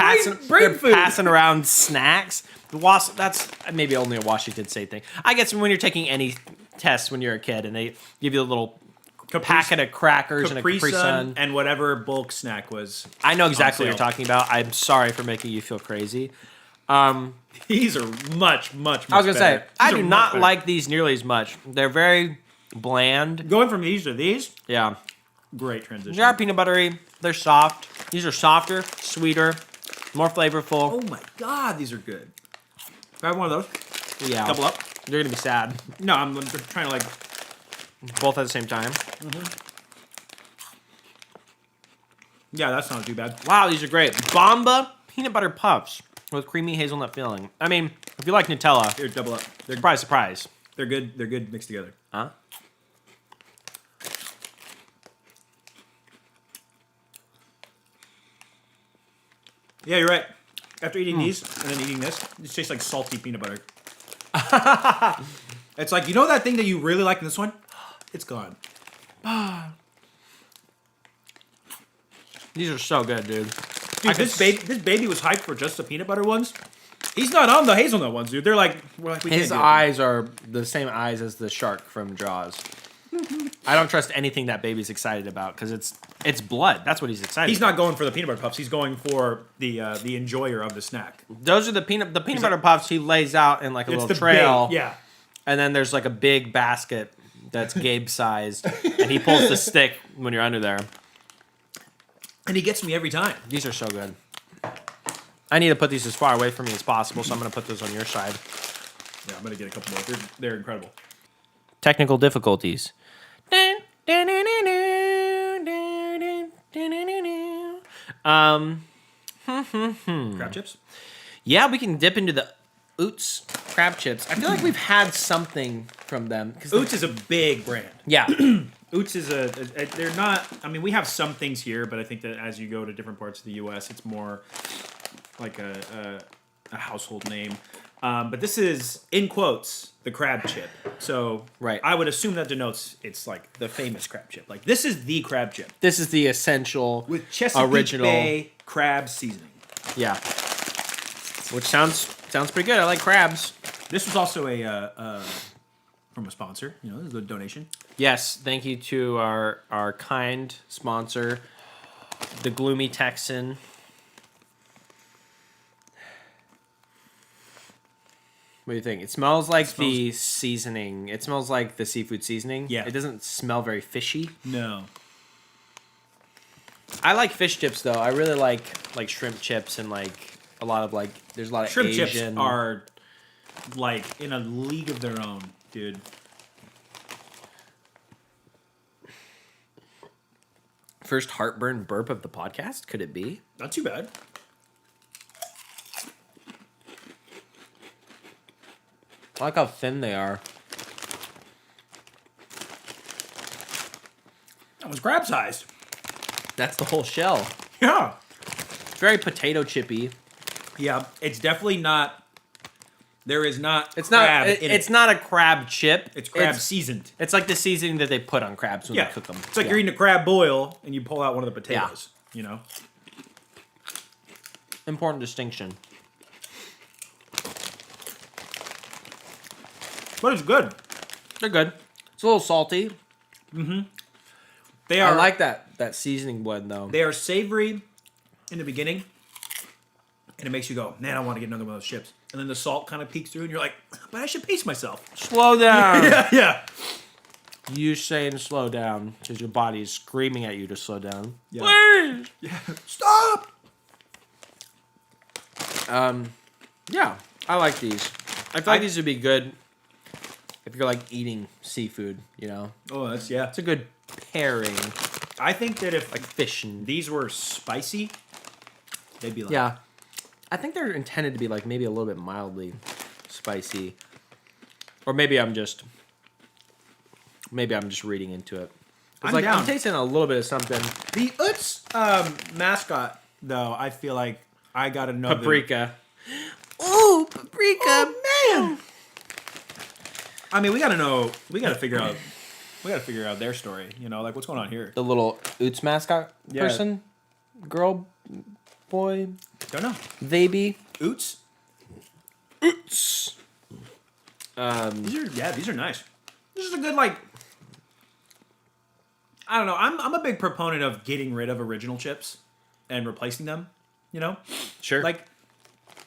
Speaker 1: they're
Speaker 2: food.
Speaker 1: passing around snacks. The wassail, that's maybe only a Washington State thing. I guess when you're taking any test when you're a kid and they give you a little packet of crackers and a Capri Sun.
Speaker 2: and whatever bulk snack was.
Speaker 1: I know exactly what
Speaker 2: sale.
Speaker 1: you're talking about. I'm sorry for making you feel crazy.
Speaker 2: These are much.
Speaker 1: I was gonna say
Speaker 2: better.
Speaker 1: I
Speaker 2: These
Speaker 1: do
Speaker 2: are
Speaker 1: not
Speaker 2: much better.
Speaker 1: like these nearly as much. They're very bland.
Speaker 2: Going from these to these.
Speaker 1: Yeah,
Speaker 2: Great transition.
Speaker 1: they are peanut buttery. They're soft. These are softer, sweeter, more flavorful.
Speaker 2: Oh my god, these are good. If I have one of those,
Speaker 1: Yeah,
Speaker 2: double up.
Speaker 1: You're gonna be sad.
Speaker 2: No, I'm trying to like.
Speaker 1: Both at the same time.
Speaker 2: Yeah, that's not too bad.
Speaker 1: Wow, these are great. Bomba peanut butter puffs with creamy hazelnut filling. I mean, if you like Nutella,
Speaker 2: Here, double up. They're
Speaker 1: surprise, surprise.
Speaker 2: they're good. They're good mixed together.
Speaker 1: Huh?
Speaker 2: Yeah, you're right. After eating these and then eating this, it tastes like salty peanut butter. It's like, you know that thing that you really like in this one? It's gone.
Speaker 1: These are so good, dude.
Speaker 2: Dude, this baby was hyped for just the peanut butter ones. He's not on the hazelnut ones, dude. We're like, we
Speaker 1: His
Speaker 2: can't do it.
Speaker 1: eyes are the same eyes as the shark from Jaws. I don't trust anything that baby's excited about because it's blood. That's what he's excited.
Speaker 2: He's
Speaker 1: about.
Speaker 2: not going for the peanut butter puffs. He's going for the enjoyer of the snack.
Speaker 1: Those are the peanut butter puffs he lays out in like a little
Speaker 2: the
Speaker 1: trail.
Speaker 2: big, yeah.
Speaker 1: And then there's like a big basket that's Gabe sized, and he pulls the stick when you're under there.
Speaker 2: And he gets me every time.
Speaker 1: These are so good. I need to put these as far away from me as possible, so I'm going to put those on your side.
Speaker 2: Yeah, I'm gonna get a couple more. They're incredible.
Speaker 1: Technical difficulties.
Speaker 2: Crab chips.
Speaker 1: Yeah, we can dip into the Oots crab chips. I feel like we've had something from them.
Speaker 2: Oots is a big brand.
Speaker 1: Yeah.
Speaker 2: Oots is they're not. I mean, we have some things here, but I think that as you go to different parts of the U.S., it's more like a household name. But this is in quotes the crab chip. So
Speaker 1: Right.
Speaker 2: I would assume that denotes it's like the famous crab chip. Like this is the crab chip
Speaker 1: This is the essential
Speaker 2: with Chesapeake
Speaker 1: original.
Speaker 2: Bay crab seasoning.
Speaker 1: Yeah. Which sounds pretty good. I like crabs.
Speaker 2: This was also a from a sponsor. You know, this is a donation.
Speaker 1: Yes, thank you to our kind sponsor, the Gloomy Texan. What do you think? It smells like the seasoning. It smells like the seafood seasoning.
Speaker 2: Yeah.
Speaker 1: It doesn't smell very fishy.
Speaker 2: No.
Speaker 1: I like fish chips though. I really like shrimp chips and like a lot of like there's a lot of
Speaker 2: Shrimp
Speaker 1: Asian.
Speaker 2: chips are like in a league of their own, dude.
Speaker 1: First heartburn burp of the podcast. Could it be?
Speaker 2: Not too bad.
Speaker 1: I like how thin they are.
Speaker 2: That was crab sized.
Speaker 1: That's the whole shell.
Speaker 2: Yeah.
Speaker 1: It's very potato chippy.
Speaker 2: Yeah, it's definitely not. There is not.
Speaker 1: It's
Speaker 2: crab
Speaker 1: not.
Speaker 2: in
Speaker 1: It's
Speaker 2: it.
Speaker 1: not a crab chip.
Speaker 2: It's crab seasoned.
Speaker 1: It's like the seasoning that they put on crabs when
Speaker 2: Yeah,
Speaker 1: they cook them.
Speaker 2: it's like you're eating a crab boil and you pull out one of the potatoes. You know.
Speaker 1: Important distinction.
Speaker 2: But it's good.
Speaker 1: They're good. It's a little salty.
Speaker 2: They are.
Speaker 1: I like that seasoning blend though.
Speaker 2: They are savory in the beginning, and it makes you go, "Man, I want to get another one of those chips." And then the salt kind of peeks through, and you're like, "But I should pace myself."
Speaker 1: Slow down.
Speaker 2: Yeah.
Speaker 1: You saying slow down because your body is screaming at you to slow down.
Speaker 2: Yeah.
Speaker 1: Please.
Speaker 2: Stop.
Speaker 1: Yeah, I like these. I feel like these would be good if you're like eating seafood. You know,
Speaker 2: Oh, that's yeah.
Speaker 1: it's a good pairing,
Speaker 2: I think that if
Speaker 1: like fish and
Speaker 2: these were spicy, they'd be like,
Speaker 1: yeah. I think they're intended to be like maybe a little bit mildly spicy, or maybe I'm just reading into it. It's
Speaker 2: I'm
Speaker 1: like
Speaker 2: down.
Speaker 1: I'm tasting a little bit of something.
Speaker 2: The Utz mascot, though, I feel like I gotta know the-
Speaker 1: Paprika. Ooh, paprika.
Speaker 2: Oh, man. I mean, we gotta figure out their story. You know, like what's going on here.
Speaker 1: The little Oots mascot
Speaker 2: Yeah.
Speaker 1: person, girl, boy,
Speaker 2: Don't know.
Speaker 1: baby.
Speaker 2: Oots.
Speaker 1: Oots.
Speaker 2: These are nice. This is a good like. I don't know. I'm a big proponent of getting rid of original chips and replacing them. You know,
Speaker 1: Sure.
Speaker 2: like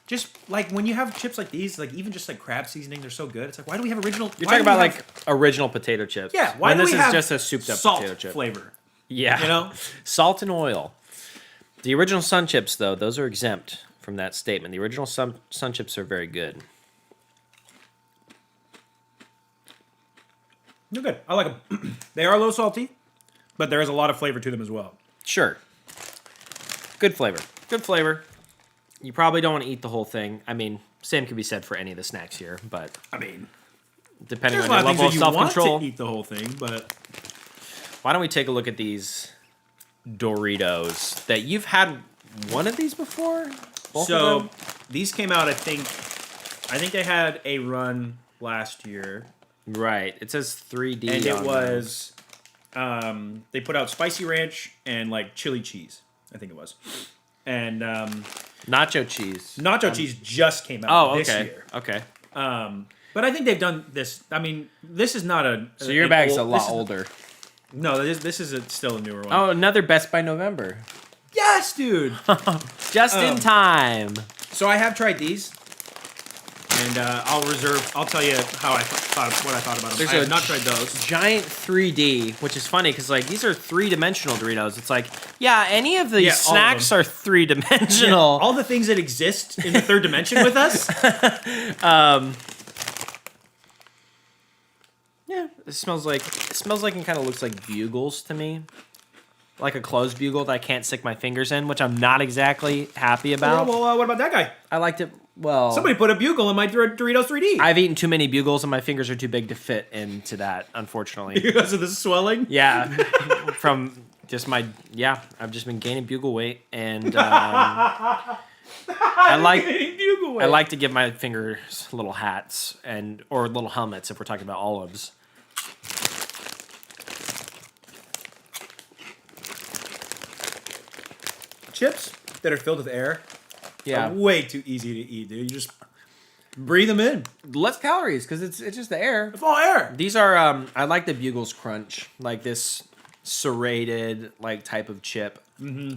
Speaker 2: just like when you have chips like these, like even just like crab seasoning, they're so good. It's like, why do we have original?
Speaker 1: You're
Speaker 2: why
Speaker 1: talking
Speaker 2: do we
Speaker 1: about
Speaker 2: have-
Speaker 1: like original potato chips.
Speaker 2: yeah. Why
Speaker 1: when
Speaker 2: do
Speaker 1: this
Speaker 2: we
Speaker 1: is
Speaker 2: have
Speaker 1: just a souped up
Speaker 2: salt
Speaker 1: potato chip.
Speaker 2: flavor?
Speaker 1: Yeah.
Speaker 2: You know?
Speaker 1: Salt and oil. The original Sun Chips, though, those are exempt from that statement. The original Sun Chips are very good.
Speaker 2: They're good. I like them. They are a little salty, but there is a lot of flavor to them as well.
Speaker 1: Sure. Good flavor. Good flavor. You probably don't want to eat the whole thing. I mean, same could be said for any of the snacks here, but
Speaker 2: I mean,
Speaker 1: depending
Speaker 2: there's
Speaker 1: on
Speaker 2: a lot
Speaker 1: your
Speaker 2: of things
Speaker 1: level of
Speaker 2: that you want
Speaker 1: self-control.
Speaker 2: to eat the whole thing, but
Speaker 1: Why don't we take a look at these Doritos that you've had one of these before? Both
Speaker 2: so
Speaker 1: of them?
Speaker 2: these came out. I think they had a run last year,
Speaker 1: Right. It says 3D.
Speaker 2: and it
Speaker 1: on
Speaker 2: was they put out spicy ranch and like chili cheese. I think it was, and
Speaker 1: them. Nacho cheese.
Speaker 2: nacho cheese just came out
Speaker 1: Oh,
Speaker 2: this
Speaker 1: okay.
Speaker 2: year.
Speaker 1: Okay.
Speaker 2: But I think they've done this. I mean, this is not a.
Speaker 1: So your
Speaker 2: an
Speaker 1: bag's
Speaker 2: old-
Speaker 1: a lot
Speaker 2: this is-
Speaker 1: older.
Speaker 2: No, this is still a newer one.
Speaker 1: Oh, another Best by November.
Speaker 2: yes, dude.
Speaker 1: Just in time.
Speaker 2: So I have tried these, and I'll tell you how I thought what I thought about them.
Speaker 1: There's
Speaker 2: I have
Speaker 1: a
Speaker 2: not tried those.
Speaker 1: Giant 3D, which is funny because like these are 3-dimensional Doritos. It's like, yeah, any of these
Speaker 2: Yeah, all of
Speaker 1: snacks
Speaker 2: them.
Speaker 1: are 3-dimensional.
Speaker 2: All the things that exist in the third dimension with us.
Speaker 1: Yeah, it smells like and kind of looks like bugles to me. Like a closed bugle that I can't stick my fingers in, which I'm not exactly happy about.
Speaker 2: Well, what about that guy?
Speaker 1: I liked it. Well,
Speaker 2: Somebody put a bugle in my Doritos 3D
Speaker 1: I've eaten too many bugles and my fingers are too big to fit into that, unfortunately.
Speaker 2: because of the swelling.
Speaker 1: Yeah, from just I've just been gaining bugle weight, and I like to give my fingers little hats or little helmets if we're talking about olives.
Speaker 2: Chips that are filled with air
Speaker 1: Yeah,
Speaker 2: are way too easy to eat, dude. You just breathe them in.
Speaker 1: less calories because it's just the air.
Speaker 2: It's all air.
Speaker 1: These are I like the Bugles Crunch, like this serrated like type of chip. Mm-hmm.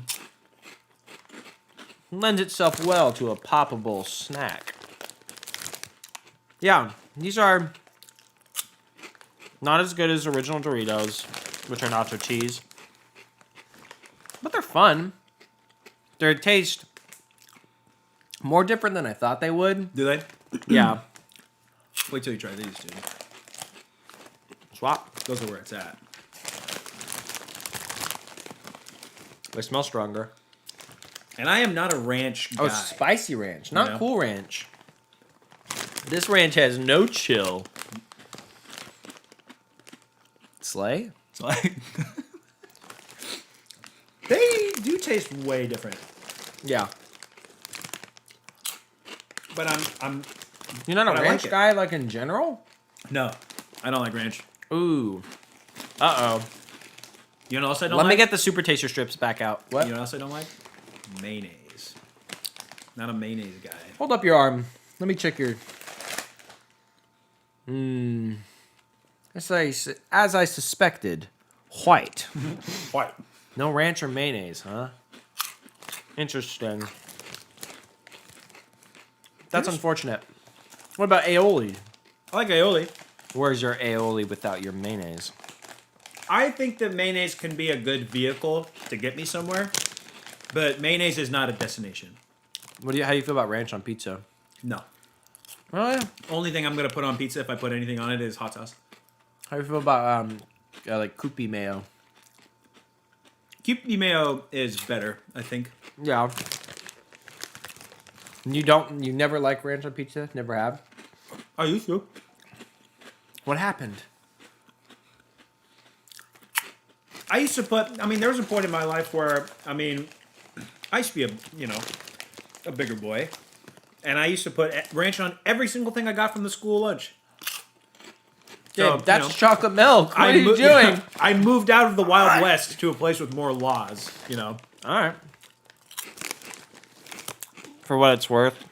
Speaker 1: Lends itself well to a poppable snack. Yeah, these are not as good as original Doritos, which are nacho cheese, but they're fun. They taste more different than I thought they would.
Speaker 2: Do they?
Speaker 1: Yeah,
Speaker 2: Wait till you try these, dude.
Speaker 1: swap.
Speaker 2: Those are where it's at.
Speaker 1: They smell stronger.
Speaker 2: And I am not a ranch guy.
Speaker 1: Oh, spicy ranch, not
Speaker 2: Yeah.
Speaker 1: cool ranch. This ranch has no chill. Slay?
Speaker 2: It's like they do taste way different.
Speaker 1: Yeah.
Speaker 2: But I'm
Speaker 1: You're not
Speaker 2: But
Speaker 1: a
Speaker 2: I
Speaker 1: ranch
Speaker 2: like it.
Speaker 1: guy, like in general?
Speaker 2: no, I don't like ranch.
Speaker 1: Ooh. Uh-oh.
Speaker 2: You know what else I don't
Speaker 1: Let
Speaker 2: like?
Speaker 1: me get the super taster strips back out. What?
Speaker 2: You know what else I don't like? Mayonnaise. Not a mayonnaise guy.
Speaker 1: Hold up your arm. Let me check your... As I suspected, white.
Speaker 2: What?
Speaker 1: No ranch or mayonnaise, huh? Interesting. That's unfortunate. What about aioli?
Speaker 2: I like aioli.
Speaker 1: Where's your aioli without your mayonnaise?
Speaker 2: I think that mayonnaise can be a good vehicle to get me somewhere, but mayonnaise is not a destination.
Speaker 1: How do you feel about ranch on pizza?
Speaker 2: No.
Speaker 1: Oh yeah.
Speaker 2: Only thing I'm gonna put on pizza if I put anything on it is hot sauce.
Speaker 1: How do you feel about like Kewpie mayo?
Speaker 2: Kewpie mayo is better, I think.
Speaker 1: Yeah. You never like ranch on pizza? Never have?
Speaker 2: I used to.
Speaker 1: What happened?
Speaker 2: I used to put. I mean, there was a point in my life where I used to be a bigger boy, and I used to put ranch on every single thing I got from the school lunch. So,
Speaker 1: Dude, that's
Speaker 2: you know,
Speaker 1: chocolate milk. What are you doing?
Speaker 2: I moved out of the Wild West to a place with more laws. You know.
Speaker 1: All right. For what it's worth,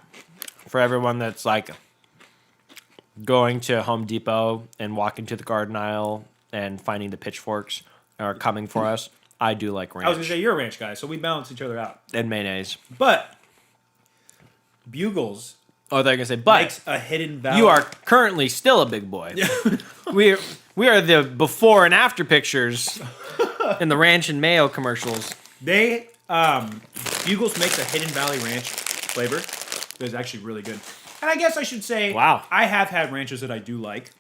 Speaker 1: for everyone that's like going to Home Depot and walking to the garden aisle and finding the pitchforks are coming for us, I do like ranch
Speaker 2: I was gonna say you're a ranch guy, so we balance each other out.
Speaker 1: and mayonnaise.
Speaker 2: But Bugles
Speaker 1: Oh, they're gonna say, but
Speaker 2: makes a hidden value.
Speaker 1: you are currently still a big boy. we are the before and after pictures in the ranch and mayo commercials.
Speaker 2: They Bugles makes a Hidden Valley Ranch flavor that is actually really good. And I guess I should say,
Speaker 1: Wow.
Speaker 2: I have had ranches that I do like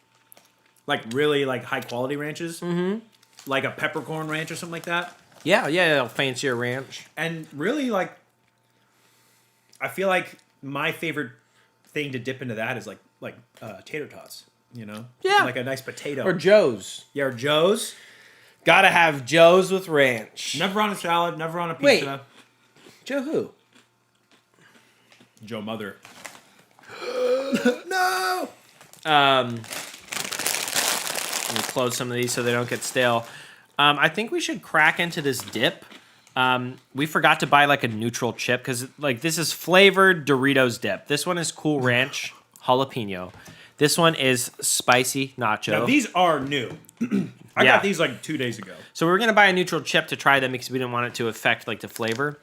Speaker 2: really like high quality ranches, like a peppercorn ranch or something like that.
Speaker 1: Yeah, fancier ranch.
Speaker 2: And really like, I feel like my favorite thing to dip into that is like tater tots. You know,
Speaker 1: Yeah.
Speaker 2: like a nice potato
Speaker 1: Or Joe's.
Speaker 2: Yeah, or Joe's.
Speaker 1: Gotta have Joe's with ranch.
Speaker 2: Never on a salad. Never on a
Speaker 1: Wait.
Speaker 2: pizza.
Speaker 1: Joe who?
Speaker 2: Joe Mother.
Speaker 1: No. Let me close some of these so they don't get stale. I think we should crack into this dip. We forgot to buy like a neutral chip because like this is flavored Doritos dip. This one is Cool Ranch jalapeno. This one is spicy nacho.
Speaker 2: Now these are new. I
Speaker 1: Yeah.
Speaker 2: got these like 2 days ago.
Speaker 1: So we were gonna buy a neutral chip to try them because we didn't want it to affect like the flavor.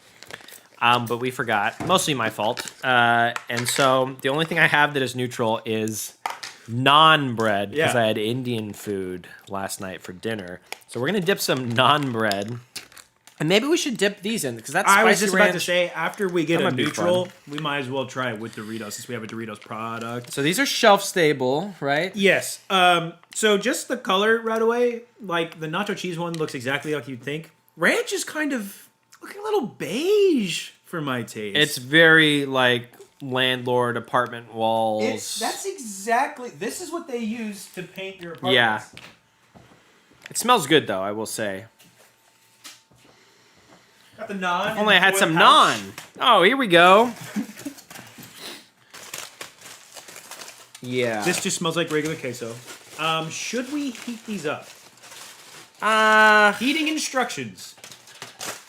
Speaker 1: But we forgot. Mostly my fault. And so the only thing I have that is neutral is naan bread because
Speaker 2: Yeah.
Speaker 1: I had Indian food last night for dinner. So we're gonna dip some naan bread, and maybe we should dip these in because that's spicy
Speaker 2: I was just
Speaker 1: ranch.
Speaker 2: about to say, after we get
Speaker 1: That
Speaker 2: a
Speaker 1: might be
Speaker 2: neutral, we might as well try it with Doritos since we have a Doritos product.
Speaker 1: So these are shelf stable, right?
Speaker 2: Yes. So just the color right away, like the nacho cheese one looks exactly like you'd think. Ranch is kind of looking a little beige for my taste.
Speaker 1: It's very like landlord apartment walls.
Speaker 2: That's exactly. This is what they use to paint your apartments.
Speaker 1: Yeah. It smells good though, I will say.
Speaker 2: Got the naan.
Speaker 1: If only I had some naan. Oh, here we go. Yeah.
Speaker 2: This just smells like regular queso. Should we heat these up? Heating instructions.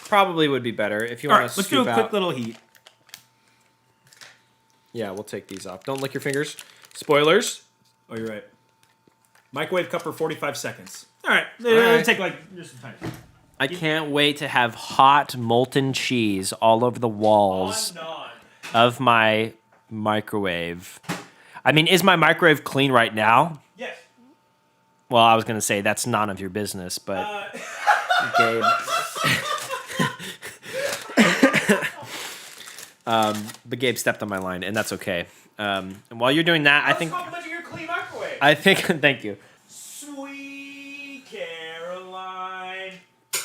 Speaker 1: Probably would be better if you
Speaker 2: All
Speaker 1: want
Speaker 2: right,
Speaker 1: to
Speaker 2: let's do a
Speaker 1: scoop
Speaker 2: quick
Speaker 1: out.
Speaker 2: little heat.
Speaker 1: Yeah, we'll take these off. Don't lick your fingers. Spoilers.
Speaker 2: Oh, you're right. Microwave cup for 45 seconds. All right,
Speaker 1: right.
Speaker 2: it'll take like just some time.
Speaker 1: I can't wait to have hot molten cheese all over the walls of my microwave. I mean, is my microwave clean right now?
Speaker 2: Yes.
Speaker 1: Well, I was going to say that's none of your business, but Gabe. But Gabe stepped on my line, and that's okay. And while you're doing that, I think
Speaker 2: Complimenting your clean microwave.
Speaker 1: thank you.
Speaker 2: Sweet Caroline,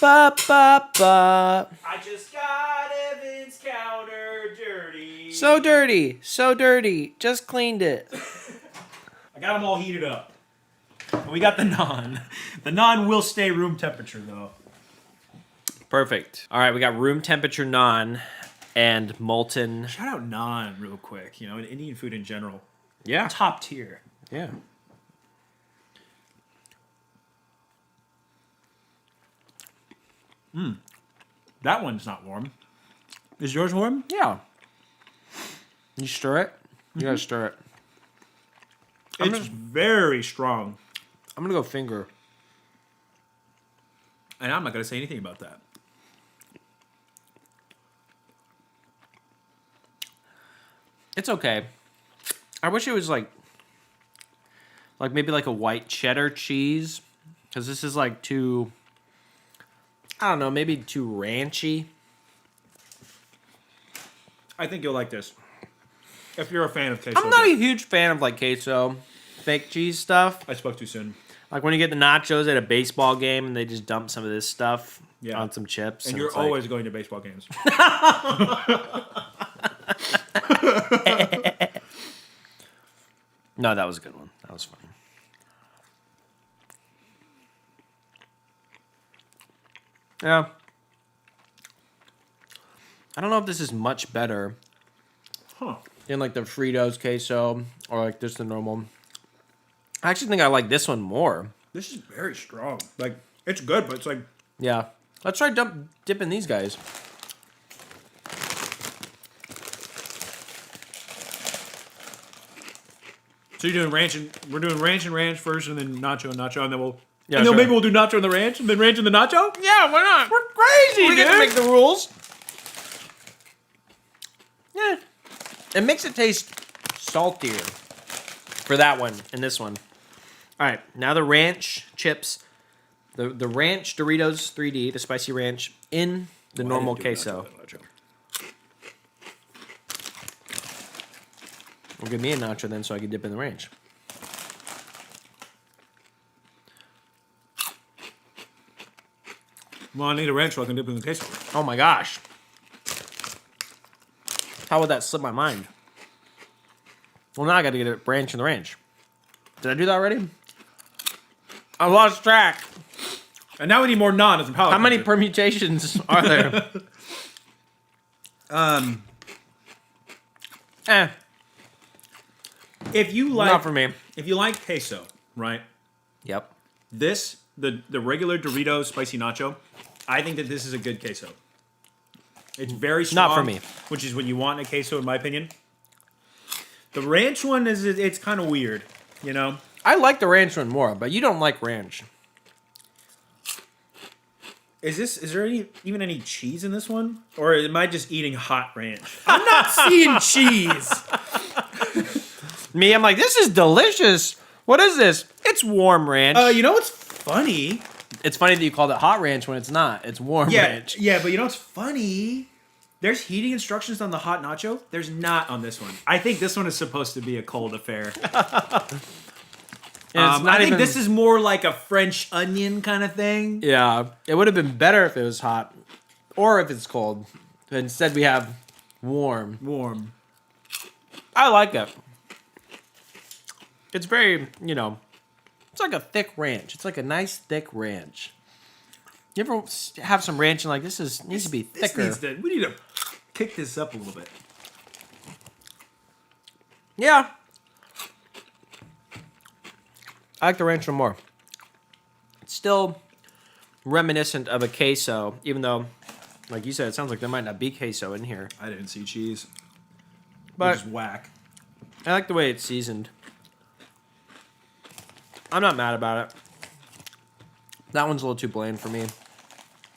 Speaker 1: Ba ba ba.
Speaker 2: I just got Evan's counter dirty.
Speaker 1: So dirty. Just cleaned it.
Speaker 2: I got them all heated up. And we got the naan. The naan will stay room temperature though.
Speaker 1: Perfect. All right, we got room temperature naan and molten.
Speaker 2: Shout out naan real quick. You know, and Indian food in general,
Speaker 1: Yeah.
Speaker 2: top tier.
Speaker 1: Yeah.
Speaker 2: That one's not warm. Is yours warm?
Speaker 1: Yeah. You stir it? You gotta stir it.
Speaker 2: It's very strong.
Speaker 1: I'm gonna go finger.
Speaker 2: And I'm not going to say anything about that.
Speaker 1: It's okay. I wish it was like maybe like a white cheddar cheese, because this is like too. I don't know, maybe too ranchy.
Speaker 2: I think you'll like this. If you're a fan of queso.
Speaker 1: I'm not a huge fan of like queso, fake cheese stuff.
Speaker 2: I spoke too soon.
Speaker 1: Like when you get the nachos at a baseball game and they just dump some of this stuff on some chips.
Speaker 2: And you're
Speaker 1: it's like-
Speaker 2: always going to baseball games.
Speaker 1: No, that was a good one. That was fun. Yeah. I don't know if this is much better
Speaker 2: Huh.
Speaker 1: than like the Fritos queso or like just the normal. I actually think I like this one more.
Speaker 2: This is very strong. Like, it's good, but it's like...
Speaker 1: Yeah. Let's try dipping these guys.
Speaker 2: So you're doing ranch and... We're doing ranch and ranch first, and then nacho and nacho, and then we'll...
Speaker 1: Yeah,
Speaker 2: and then
Speaker 1: sure.
Speaker 2: maybe we'll do nacho and the ranch, and then ranch and the nacho?
Speaker 1: Yeah, why not?
Speaker 2: We're crazy,
Speaker 1: We
Speaker 2: dude!
Speaker 1: get to make the rules. Yeah. It makes it taste saltier for that one and this one. All right, now the ranch chips. The ranch Doritos 3D, the spicy ranch, in the normal queso. Well, give me a nacho then so I can dip in the ranch.
Speaker 2: Well, I need a ranch so I can dip in the queso.
Speaker 1: Oh my gosh. How would that slip my mind? Well, now I got to get a ranch in the ranch. Did I do that already? I lost track.
Speaker 2: And now we need more naan as a palate
Speaker 1: How many
Speaker 2: cleanser.
Speaker 1: permutations are there?
Speaker 2: If you like,
Speaker 1: Not for me.
Speaker 2: if you like queso, right?
Speaker 1: Yep.
Speaker 2: This, the regular Doritos spicy nacho, I think that this is a good queso. It's very strong.
Speaker 1: Not for me.
Speaker 2: Which is what you want in a queso, in my opinion. The ranch one it's kind of weird, you know?
Speaker 1: I like the ranch one more, but you don't like ranch.
Speaker 2: Is there even any cheese in this one? Or am I just eating hot ranch?
Speaker 1: I'm not seeing cheese. Me, I'm like, this is delicious. What is this? It's warm ranch.
Speaker 2: You know what's funny?
Speaker 1: It's funny that you called it hot ranch when it's not. It's warm ranch.
Speaker 2: Yeah, but you know what's funny? There's heating instructions on the hot nacho. There's not on this one. I think this one is supposed to be a cold affair.
Speaker 1: And it's not
Speaker 2: I think
Speaker 1: even-
Speaker 2: this is more like a French onion kind of thing.
Speaker 1: Yeah, it would have been better if it was hot, or if it's cold. But instead, we have warm.
Speaker 2: Warm.
Speaker 1: I like it. It's very, it's like a thick ranch. It's like a nice thick ranch. You ever have some ranch and like this needs to be thicker?
Speaker 2: We need to kick this up a little bit.
Speaker 1: Yeah. I like the ranch one more. It's still reminiscent of a queso, even though, like you said, it sounds like there might not be queso in here.
Speaker 2: I didn't see cheese.
Speaker 1: But
Speaker 2: Which is whack.
Speaker 1: I like the way it's seasoned. I'm not mad about it. That one's a little too bland for me.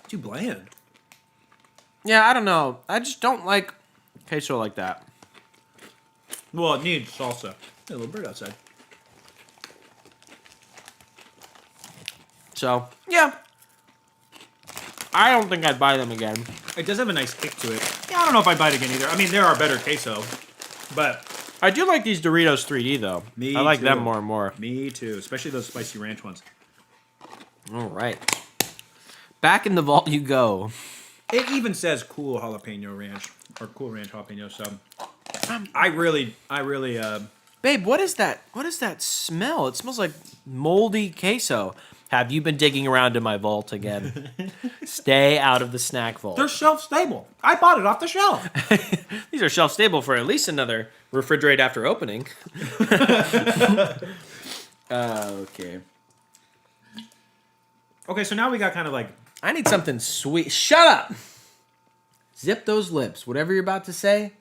Speaker 2: Too bland.
Speaker 1: Yeah, I don't know. I just don't like queso like that.
Speaker 2: Well, it needs salsa. Hey, a little bird outside.
Speaker 1: So, yeah. I don't think I'd buy them again.
Speaker 2: It does have a nice kick to it. Yeah, I don't know if I'd buy it again either. I mean, there are better queso, but
Speaker 1: I do like these Doritos 3D, though.
Speaker 2: Me
Speaker 1: I like
Speaker 2: too.
Speaker 1: them more and more.
Speaker 2: me too. Especially those spicy ranch ones.
Speaker 1: All right. Back in the vault you go.
Speaker 2: It even says cool jalapeno ranch or cool ranch jalapeno. So I really.
Speaker 1: Babe, what is that? What is that smell? It smells like moldy queso. Have you been digging around in my vault again? Stay out of the snack vault.
Speaker 2: They're shelf stable. I bought it off the shelf.
Speaker 1: These are shelf stable for at least another refrigerate after opening. Okay.
Speaker 2: Okay, so now we got kind of like.
Speaker 1: I need something sweet. Shut up! Zip those lips. Whatever you're about to say.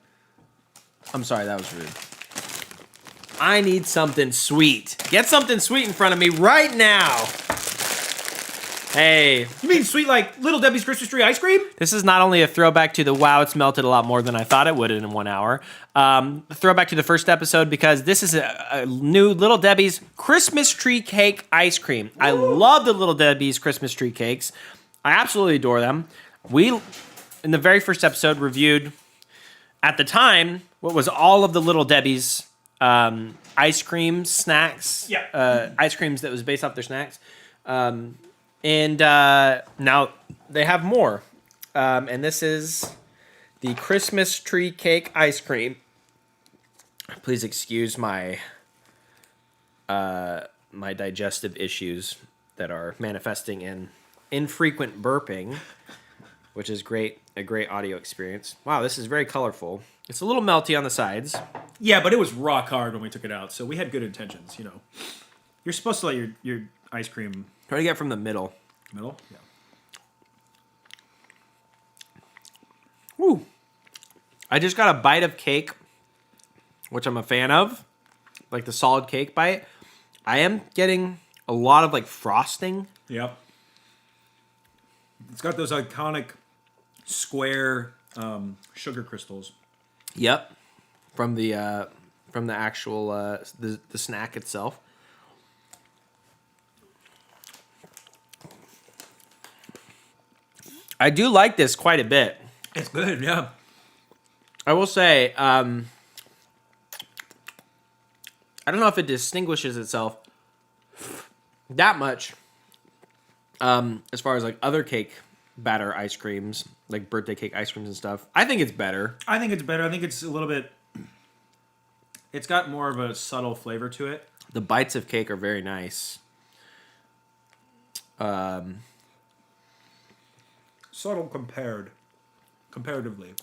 Speaker 1: I'm sorry, that was rude. I need something sweet. Get something sweet in front of me right now. Hey,
Speaker 2: You mean sweet like Little Debbie's Christmas tree ice cream?
Speaker 1: this is not only a throwback to the wow, it's melted a lot more than I thought it would in 1 hour. Throwback to the first episode because this is a new Little Debbie's Christmas tree cake ice cream. I love the Little Debbie's Christmas tree cakes. I absolutely adore them. We, in the very first episode, reviewed, at the time, what was all of the Little Debbie's ice cream snacks.
Speaker 2: Yeah.
Speaker 1: Ice creams that was based off their snacks. And now they have more. And this is the Christmas tree cake ice cream. Please excuse my my digestive issues that are manifesting in infrequent burping, which is a great audio experience. Wow, this is very colorful. It's a little melty on the sides.
Speaker 2: Yeah, but it was rock hard when we took it out, so we had good intentions, you know. You're supposed to let your ice cream
Speaker 1: Try to get from the middle.
Speaker 2: middle. Yeah.
Speaker 1: Woo. I just got a bite of cake, which I'm a fan of, like the solid cake bite. I am getting a lot of like frosting.
Speaker 2: Yep. It's got those iconic square sugar crystals.
Speaker 1: Yep, from the actual the snack itself. I do like this quite a bit.
Speaker 2: It's good, yeah.
Speaker 1: I will say, I don't know if it distinguishes itself that much as far as like other cake batter ice creams, like birthday cake ice creams and stuff. I think it's better.
Speaker 2: I think it's better. I think it's a little bit. It's got more of a subtle flavor to it.
Speaker 1: The bites of cake are very nice.
Speaker 2: Subtle comparatively.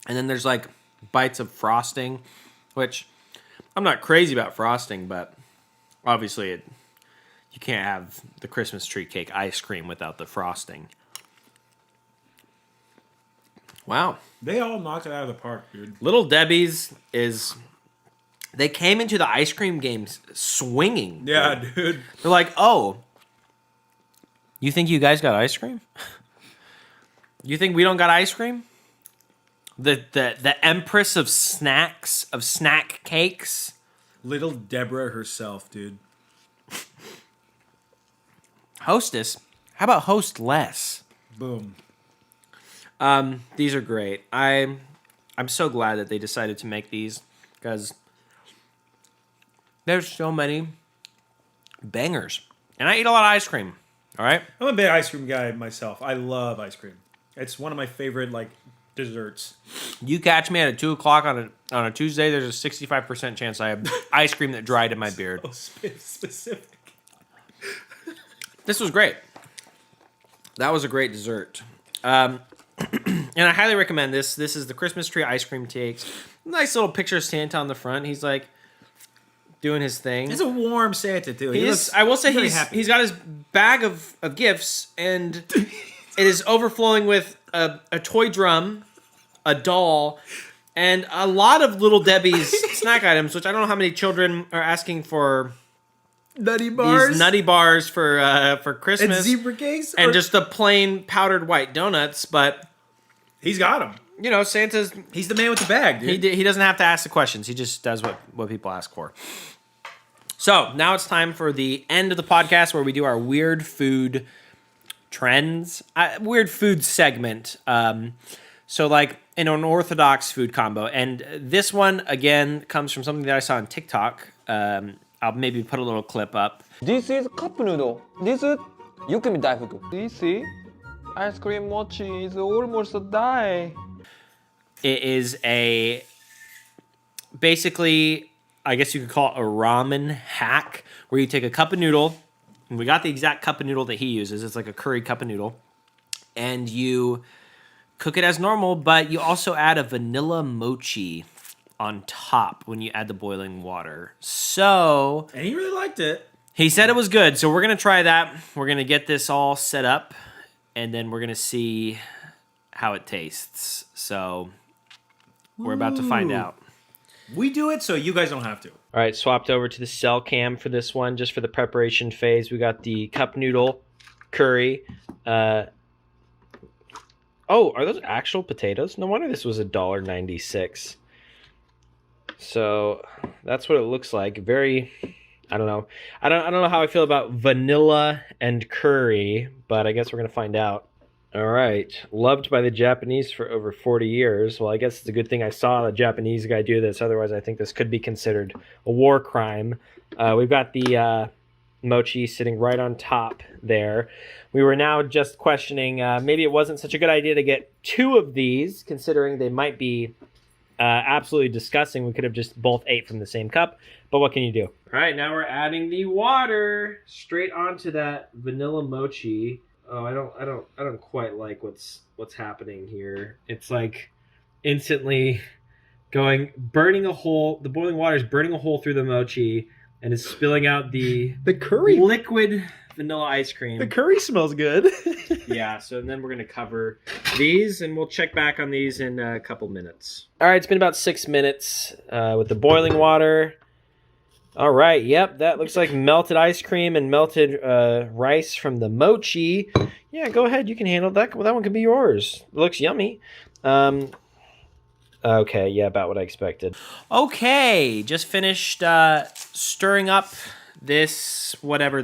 Speaker 1: And then there's like bites of frosting, which I'm not crazy about frosting, but obviously you can't have the Christmas tree cake ice cream without the frosting. Wow.
Speaker 2: They all knocked it out of the park, dude.
Speaker 1: Little Debbie's they came into the ice cream games swinging.
Speaker 2: Yeah, dude.
Speaker 1: They're like, oh, you think you guys got ice cream? You think we don't got ice cream? The empress of snacks, of snack cakes.
Speaker 2: Little Deborah herself, dude.
Speaker 1: Hostess? How about host less?
Speaker 2: Boom.
Speaker 1: These are great. I'm so glad that they decided to make these because there's so many bangers. And I eat a lot of ice cream. All right?
Speaker 2: I'm a big ice cream guy myself. I love ice cream. It's one of my favorite desserts.
Speaker 1: You catch me at 2 o'clock on a Tuesday, there's a 65% chance I have ice cream that dried in my beard.
Speaker 2: So specific.
Speaker 1: This was great. That was a great dessert. And I highly recommend this. This is the Christmas tree ice cream cakes. Nice little picture of Santa on the front. He's like doing his thing.
Speaker 2: It's a warm Santa too.
Speaker 1: I will say
Speaker 2: very happy.
Speaker 1: he's got his bag of gifts, and it is overflowing with a toy drum, a doll, and a lot of Little Debbie's snack items, which I don't know how many children are asking for.
Speaker 2: Nutty bars.
Speaker 1: These nutty bars for Christmas.
Speaker 2: And zebra cakes.
Speaker 1: And just the plain powdered white donuts, but
Speaker 2: he's got them.
Speaker 1: you know, Santa's
Speaker 2: He's the man with the bag, dude.
Speaker 1: he doesn't have to ask the questions. He just does what people ask for. So now it's time for the end of the podcast where we do our weird food trends, weird food segment. So like an unorthodox food combo, and this one again comes from something that I saw on TikTok. I'll maybe put a little clip up.
Speaker 4: This is cup noodle. This is yukimi daifuku. This is ice cream mochi is almost die.
Speaker 1: It is basically, I guess you could call it a ramen hack, where you take a cup of noodle, and we got the exact cup of noodle that he uses. It's like a curry cup of noodle, and you cook it as normal, but you also add a vanilla mochi on top when you add the boiling water. So,
Speaker 2: And he really liked it.
Speaker 1: he said it was good, so we're going to try that. We're going to get this all set up, and then we're going to see how it tastes. So, we're about to find out.
Speaker 2: We do it so you guys don't have to.
Speaker 1: All right, swapped over to the cell cam for this one, just for the preparation phase. We got the cup noodle curry. Oh, are those actual potatoes? No wonder this was $1.96. So that's what it looks like. Very, I don't know. I don't know how I feel about vanilla and curry, but I guess we're gonna find out. All right, loved by the Japanese for over 40 years. Well, I guess it's a good thing I saw a Japanese guy do this. Otherwise, I think this could be considered a war crime. We've got the mochi sitting right on top there. We were now just questioning maybe it wasn't such a good idea to get two of these, considering they might be absolutely disgusting. We could have just both ate from the same cup, but what can you do? All right, now we're adding the water straight onto that vanilla mochi. Oh, I don't quite like what's happening here. It's like instantly burning a hole. The boiling water is burning a hole through the mochi and is spilling out the
Speaker 2: curry.
Speaker 1: liquid vanilla ice cream.
Speaker 2: The curry smells good.
Speaker 1: Yeah, so then we're going to cover these, and we'll check back on these in a couple minutes. All right, it's been about 6 minutes with the boiling water. All right, yep, that looks like melted ice cream and melted rice from the mochi. Yeah, go ahead, you can handle that. That one could be yours. It looks yummy. Okay, yeah, about what I expected. Okay, just finished stirring up this, whatever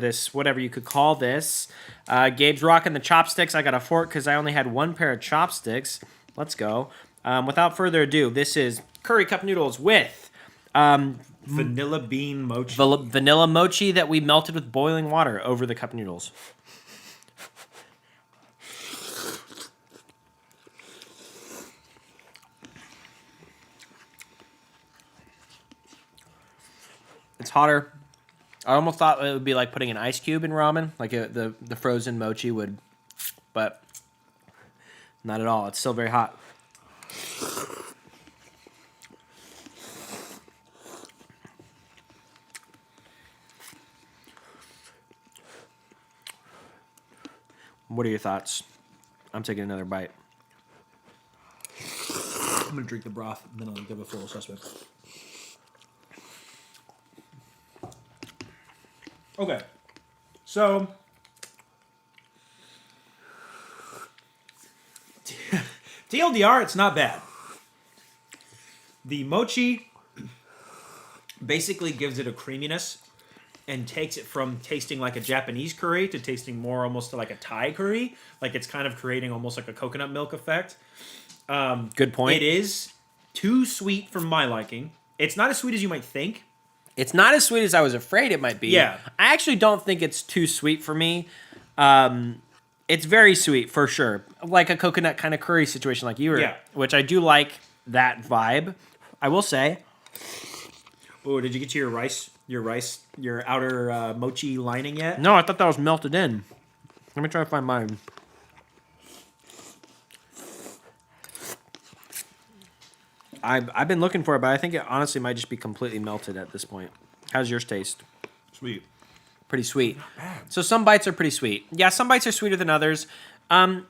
Speaker 1: you could call this. Gabe's rocking the chopsticks. I got a fork because I only had one pair of chopsticks. Let's go. Without further ado, this is curry cup noodles with
Speaker 2: Vanilla bean mochi.
Speaker 1: vanilla mochi that we melted with boiling water over the cup noodles. hotter. I almost thought it would be like putting an ice cube in ramen, like the frozen mochi would, but not at all. It's still very hot. What are your thoughts? I'm taking another bite.
Speaker 2: I'm gonna drink the broth, and then I'll give a full assessment. Okay, so TLDR, it's not bad. The mochi basically gives it a creaminess and takes it from tasting like a Japanese curry to tasting more almost like a Thai curry. Like it's kind of creating almost like a coconut milk effect.
Speaker 1: Good point.
Speaker 2: It is too sweet for my liking. It's not as sweet as you might think.
Speaker 1: It's not as sweet as I was afraid it might be.
Speaker 2: Yeah.
Speaker 1: I actually don't think it's too sweet for me. It's very sweet for sure. Like a coconut kind of curry situation like you were,
Speaker 2: Yeah.
Speaker 1: which I do like that vibe, I will say.
Speaker 2: Oh, did you get to your outer mochi lining yet?
Speaker 1: No, I thought that was melted in. Let me try to find mine. I've been looking for it, but I think it honestly might just be completely melted at this point. How's yours taste?
Speaker 2: Sweet.
Speaker 1: Pretty sweet. So some bites are pretty sweet. Yeah, some bites are sweeter than others.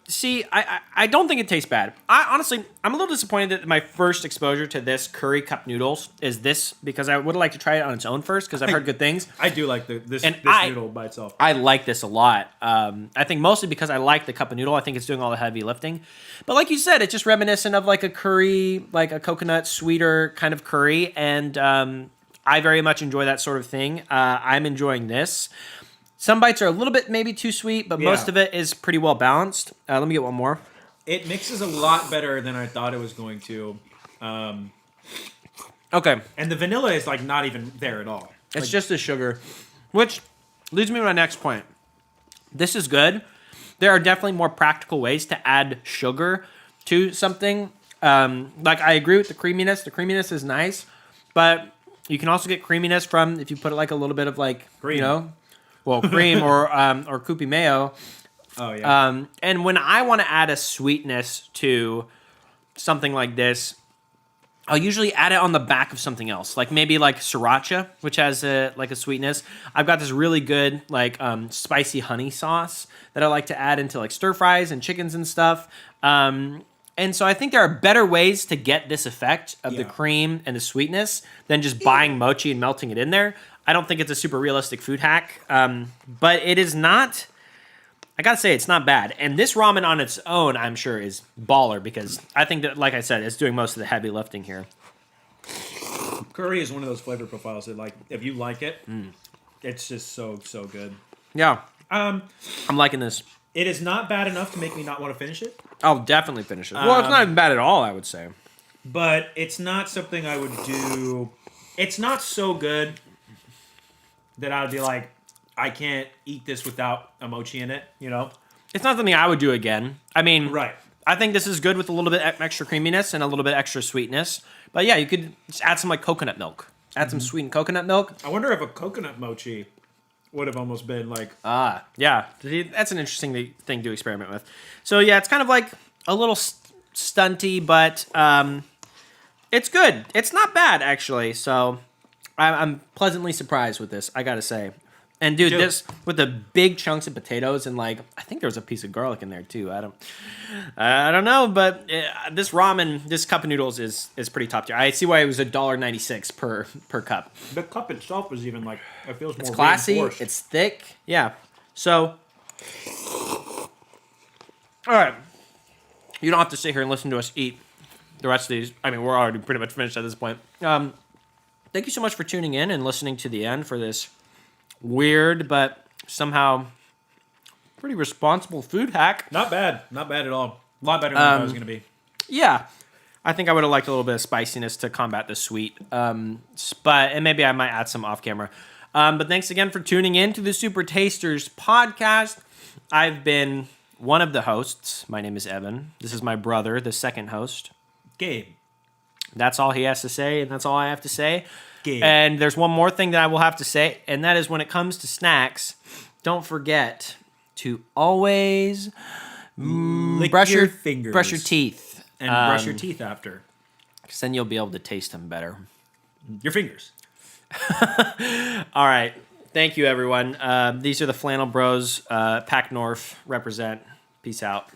Speaker 1: See, I don't think it tastes bad. I'm a little disappointed that my first exposure to this curry cup noodles is this, because I would like to try it on its own first, because I've heard good things.
Speaker 2: I do like this noodle by itself.
Speaker 1: I like this a lot. I think mostly because I like the cup of noodle. I think it's doing all the heavy lifting. But like you said, it's just reminiscent of like a curry, like a coconut sweeter kind of curry. And I very much enjoy that sort of thing. I'm enjoying this. Some bites are a little bit maybe too sweet, but most of it is pretty well balanced. Let me get one more.
Speaker 2: It mixes a lot better than I thought it was going to.
Speaker 1: Okay.
Speaker 2: And the vanilla is like not even there at all.
Speaker 1: It's just the sugar, which leads me to my next point. This is good. There are definitely more practical ways to add sugar to something. Like I agree with the creaminess. The creaminess is nice, but you can also get creaminess from if you put like a little bit of like
Speaker 2: Cream.
Speaker 1: you know, well, cream or Kewpie mayo.
Speaker 2: Oh yeah.
Speaker 1: And when I want to add a sweetness to something like this, I'll usually add it on the back of something else, like maybe like sriracha, which has a sweetness. I've got this really good like spicy honey sauce that I like to add into like stir fries and chickens and stuff. And so I think there are better ways to get this effect of the cream and the sweetness than just buying mochi and melting it in there. I don't think it's a super realistic food hack, but it is not. I gotta say, it's not bad. And this ramen on its own, I'm sure, is baller because I think that, like I said, it's doing most of the heavy lifting here.
Speaker 2: Curry is one of those flavor profiles that, like, if you like it, it's just so good.
Speaker 1: Yeah, I'm liking this.
Speaker 2: It is not bad enough to make me not want to finish it,
Speaker 1: I'll definitely finish it. Well, it's not even bad at all, I would say.
Speaker 2: but it's not something I would do. It's not so good that I would be like, I can't eat this without a mochi in it, you know?
Speaker 1: It's not something I would do again. I mean,
Speaker 2: Right.
Speaker 1: I think this is good with a little bit extra creaminess and a little bit extra sweetness. But yeah, you could just add some like coconut milk. Add some sweetened coconut milk.
Speaker 2: I wonder if a coconut mochi would have almost been like,
Speaker 1: Yeah, that's an interesting thing to experiment with. So yeah, it's kind of like a little stunty, but it's good. It's not bad actually. So I'm pleasantly surprised with this, I gotta say. And dude, this with the big chunks of potatoes and like I think there was a piece of garlic in there too. I don't know, but this ramen, this cup of noodles is pretty top tier. I see why it was $1.96 per cup.
Speaker 2: the cup itself is even like, it feels more
Speaker 1: It's classy.
Speaker 2: reinforced.
Speaker 1: It's thick. Yeah. So, all right. You don't have to sit here and listen to us eat the rest of these. I mean, we're already pretty much finished at this point. Thank you so much for tuning in and listening to the end for this weird but somehow pretty responsible food hack.
Speaker 2: Not bad at all. A lot better than I thought it was going to be.
Speaker 1: Yeah. I think I would have liked a little bit of spiciness to combat the sweet. And maybe I might add some off camera. But thanks again for tuning in to the Super Tasters podcast. I've been one of the hosts. My name is Evan. This is my brother, the second host.
Speaker 2: Gabe.
Speaker 1: That's all he has to say, and that's all I have to say.
Speaker 2: Snacking.
Speaker 1: And there's one more thing that I will have to say, and that is when it comes to snacks, don't forget to always
Speaker 2: Lick
Speaker 1: brush your
Speaker 2: fingers.
Speaker 1: brush your teeth,
Speaker 2: And brush your teeth after.
Speaker 1: because then you'll be able to taste them better.
Speaker 2: Your fingers.
Speaker 1: All right. Thank you, everyone. These are the Flannel Bros. Pack North represent. Peace out.